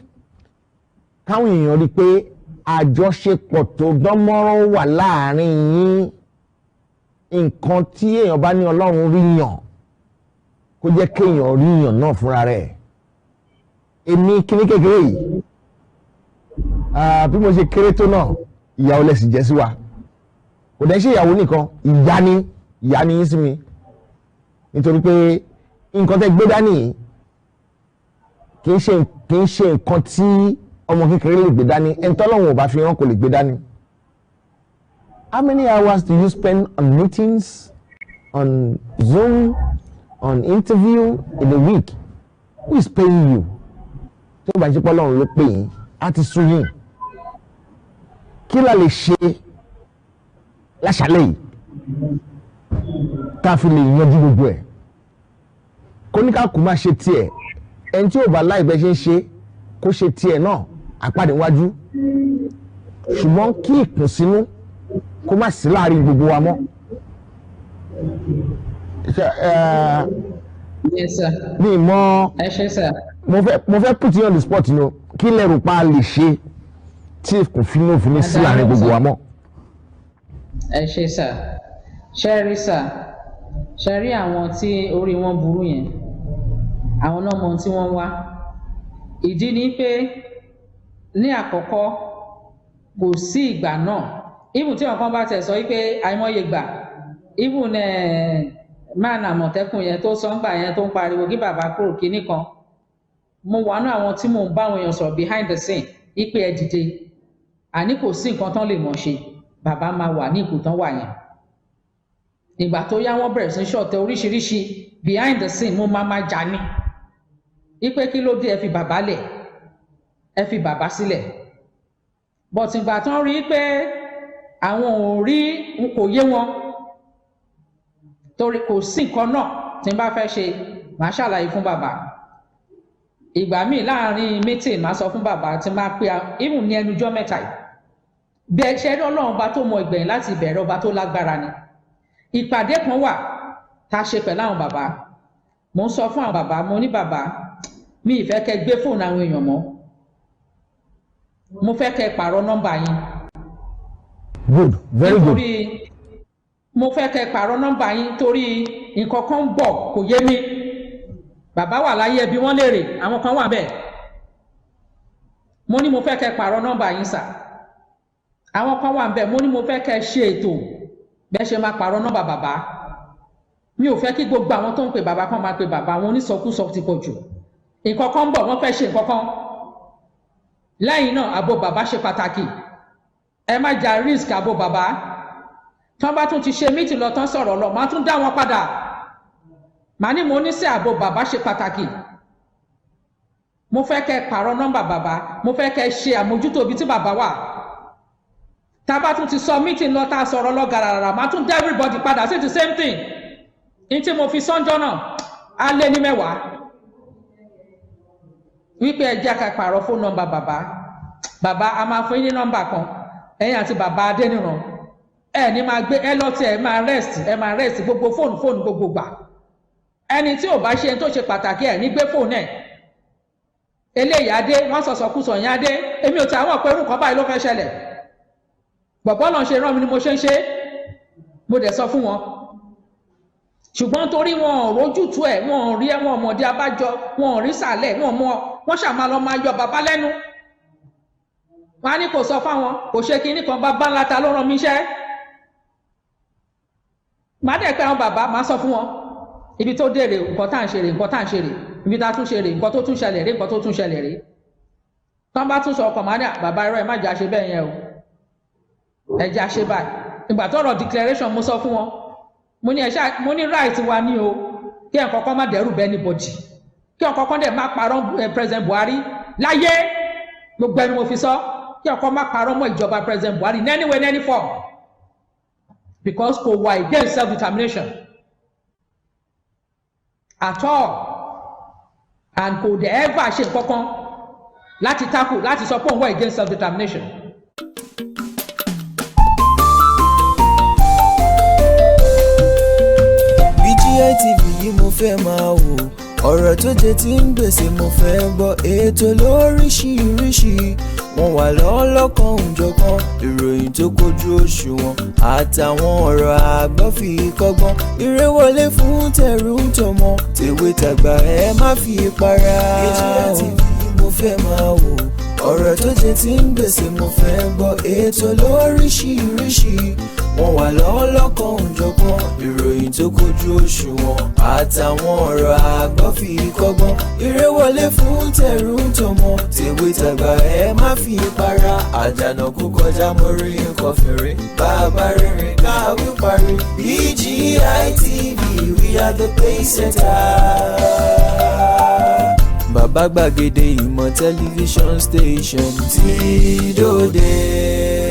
Káwọn èèyàn rí pé àjọṣepọ̀ tó dánmọ́rán wà láàrin yín. Nǹkan tí èèyàn bá ní Ọlọ́run rí yàn kó jẹ́ kéèyàn rí yàn náà fúnra rẹ̀. Èmi kíní kékeré yìí bí mo ṣe kéré tó náà ìyàwó lẹ́sìn jẹ́ sí wa. Kò dẹ̀ ṣe ìyàwó nìkan ìyá ni yín sí mi. Nítorí pé nǹkan tẹ́ gbé dání kì í ṣe nǹkan tí ọmọ kékeré lè gbé dání. Ẹni tọ́lọ́run ò bá fi hàn kò lè gbé dání. How many hours do you spend on meetings, on Zoom, on interview in a week? Who is paying you? Tí ó bá ṣe pé Ọlọ́run ló pè yín, á ti sú yín. Kí la lè ṣe láṣálẹ́ yìí ká fi lè yanjú gbogbo ẹ̀? Kóníkàkú má ṣe tiẹ̀, ẹni tí ò bá láì bẹ́ ṣe ń ṣe kó ṣe tiẹ̀ náà àpàdé wájú. Ṣùgbọ́n kí ìkùnsínú kó má sí láàrin gbogbo wa mọ́. Yes, sir. Ní ìmọ̀ Ẹ ṣé, sir. mo fẹ́ put you on the spot ni o. Kí lẹ́rù pa lè ṣe tí kò fi ní sí láàrin gbogbo wa mọ́. Ẹ ṣé, sir. Ṣẹ́rí, sir. Ṣẹ́rí àwọn tí orí wọn burú yẹn. Àwọn náà mọ tí wọ́n wá. Ìdí ni pé ní àkọ́kọ́ kò sí ìgbà náà. Even tí ọ̀kan bá tẹ̀ sọ wípé àìmọye gbà. Even máa nà Àmọ̀tẹ́kùn yẹn tó sọ ń gbà yẹn tó ń pariwo kí bàbá kúrò kíní kan. Mo wà ní àwọn tí mò ń bá àwọn èèyàn sọ̀rọ̀ behind the scene. Ipe ẹ dìde. Àní kò sí nǹkan tán lè mọ̀ ṣe. Bàbá máa wà ní ipò tán wà yẹn. Ìgbà tó yá wọ́n bẹ̀rẹ̀ sí ṣọ̀tẹ̀ oríṣiríṣi behind the scene mo máa jà ní. Ipe kí ló dé ẹ fi bàbá lẹ̀, ẹ fi bàbá sílẹ̀. But ìgbà tán rí pé àwọn ò rí kò yé wọn torí kò sí nǹkan náà tí n bá fẹ́ ṣe màá ṣàlàyé fún bàbá. Ìgbà míì láàrin meeting màá sọ fún bàbá tí máa pé even ní ẹnujọ́ mẹ́ta yìí. Bí ẹ ṣe rí Ọlọ́run ọba tó mọ ìgbẹ̀yìn láti ìbẹ̀rẹ̀ ọba tó lágbára ni. Ìpàdé kan wà tá a ṣe pẹ̀lú àwọn bàbá. Mo ń sọ fún àwọn bàbá, mo ní bàbá mi ìfẹ́ kẹ́ gbé fóònù àwọn èèyàn mọ́. Mo fẹ́ kẹ́ pààrọ̀ nọ́mbà yín. Good, very good. Mo fẹ́ kẹ́ pààrọ̀ nọ́mbà yín torí nǹkan kan ń bọ̀ kò yé mi. Bàbá wà láyé ẹbí wọ́n léèrè àwọn kan wà bẹ́ẹ̀. Mo ní mo fẹ́ kẹ́ pààrọ̀ nọ́mbà yín sà. Àwọn kan wà bẹ́ẹ̀ mo ní mo fẹ́ kẹ́ ṣe ètò bẹ́ẹ̀ ṣe máa pààrọ̀ nọ́mbà bàbá. Mi ò fẹ́ kí gbogbo àwọn tó ń pè bàbá kan máa pè bàbá àwọn onísọkúsọ ti pọ̀ jù. Nǹkan kan ń bọ̀ wọ́n fẹ́ ṣe nǹkan kan. Lẹ́yìn náà ààbò bàbá ṣe pàtàkì. Ẹ má ja risk ààbò bàbá. Tán bá tún ti ṣe meeting lọ tán sọ̀rọ̀ lọ máa tún dá wọn padà. Màá ní mo ní sí ààbò bàbá ṣe pàtàkì. Mo fẹ́ kẹ́ pààrọ̀ nọ́mbà bàbá. Mo fẹ́ kẹ́ ṣe àmójútó ibi tí bàbá wà. Tá bá tún ti sọ meeting lọ tá sọ̀rọ̀ lọ gàràrà máa tún dá everybody padà sí the same thing. Ní tí mo fi sọ́njọ́ náà á lé ní 10. Wípé ẹ jẹ́ ká pààrọ̀ fóònù nọ́mbà bàbá. Bàbá a máa fún yín ní nọ́mbà kan. Ẹ̀yin àti bàbá Adéníran. Ẹ ní máa gbé ẹ lọ tí ẹ máa rest gbogbo fóònù gbogbo gbà. Ẹni tí ò bá ṣe tó ṣe pàtàkì ẹ ní gbé fóònù ẹ̀. Eléyìí adé wọ́n sọ̀sọ̀kúsọ̀ yẹn adé. Èmi ò tí àwọn pẹ̀lú nǹkan báyìí ló fẹ́ ṣẹlẹ̀. Bọ̀bọ́ lọ́n ṣe rán mi ni mo ṣe ń ṣe. mo dẹ̀ sọ fún wọn ṣùgbọ́n torí wọn ò rójútu ẹ̀ wọn ò rí wọn ọmọdé abájọ wọn ò rí sàlẹ̀ wọn mọ wọn ṣàmà lọ máa yọ bàbá lẹ́nu wọn á ní kò sọ fáwọn kò ṣe kinní kan bàbá ńlá ta ló rán mi iṣẹ́ màá dẹ̀ pé àwọn bàbá máa sọ fún wọn ibi tó dé rè nǹkan tá à ń ṣe rè nǹkan tá à ń ṣe rè ibi tá a tún ṣe rè nǹkan tó tún ṣẹlẹ̀ rè nǹkan tó tún ṣẹlẹ̀ rè tán bá tún sọ ọkàn máa ní bàbá irọ́ ẹ má jà ṣe bẹ́ẹ̀ yẹn o ẹ jà ṣe báyìí ìgbà tọ́rọ̀ declaration mo sọ fún wọn mo ní right wa ní o kí ẹ̀ kọ́kọ́ má dẹ́rù bẹ́ẹ̀ anybody kí ẹ̀ kọ́kọ́ dẹ̀ má parọ́ president Buhari láyé gbogbo ẹni mo fi sọ kí ẹ̀ kọ́ má parọ́ mọ́ ìjọba president Buhari in any way in any form because kò wà against self determination at all and kò dẹ̀ ever ṣe nǹkan kan láti tackle láti sọ pé òun wà against self determination. BGI TV yìí mo fẹ́ máa wò ọ̀rọ̀ tó jẹ tí ń gbèsè mo fẹ́ gbọ́ ètò lóríṣiríṣi wọ́n wà lọ́lọ́kan òjọ̀kan ìròyìn tó kojú òṣùwọ̀n àtàwọn ọ̀rọ̀ àgbọ́ fi kọ́gbọ́n eré wọlé fún tẹ̀rù tọmọ tèwe tàgbà ẹ má fi para. BGI TV mo fẹ́ máa wò ọ̀rọ̀ tó jẹ tí ń gbèsè mo fẹ́ gbọ́ ètò lóríṣiríṣi wọ́n wà lọ́lọ́kan òjọ̀kan ìròyìn tó kojú òṣùwọ̀n àtàwọn ọ̀rọ̀ àgbọ́ fi kọ́gbọ́n eré wọlé fún tẹ̀rù tọmọ tèwe tàgbà ẹ má fi para àjànà kú kọjá mórí nǹkan fèrè bàbá rere káwí parí BGI TV we are the pace setter. Bàbá gbàgede ìmọ̀ tẹlifíṣọ̀n station tí dòde.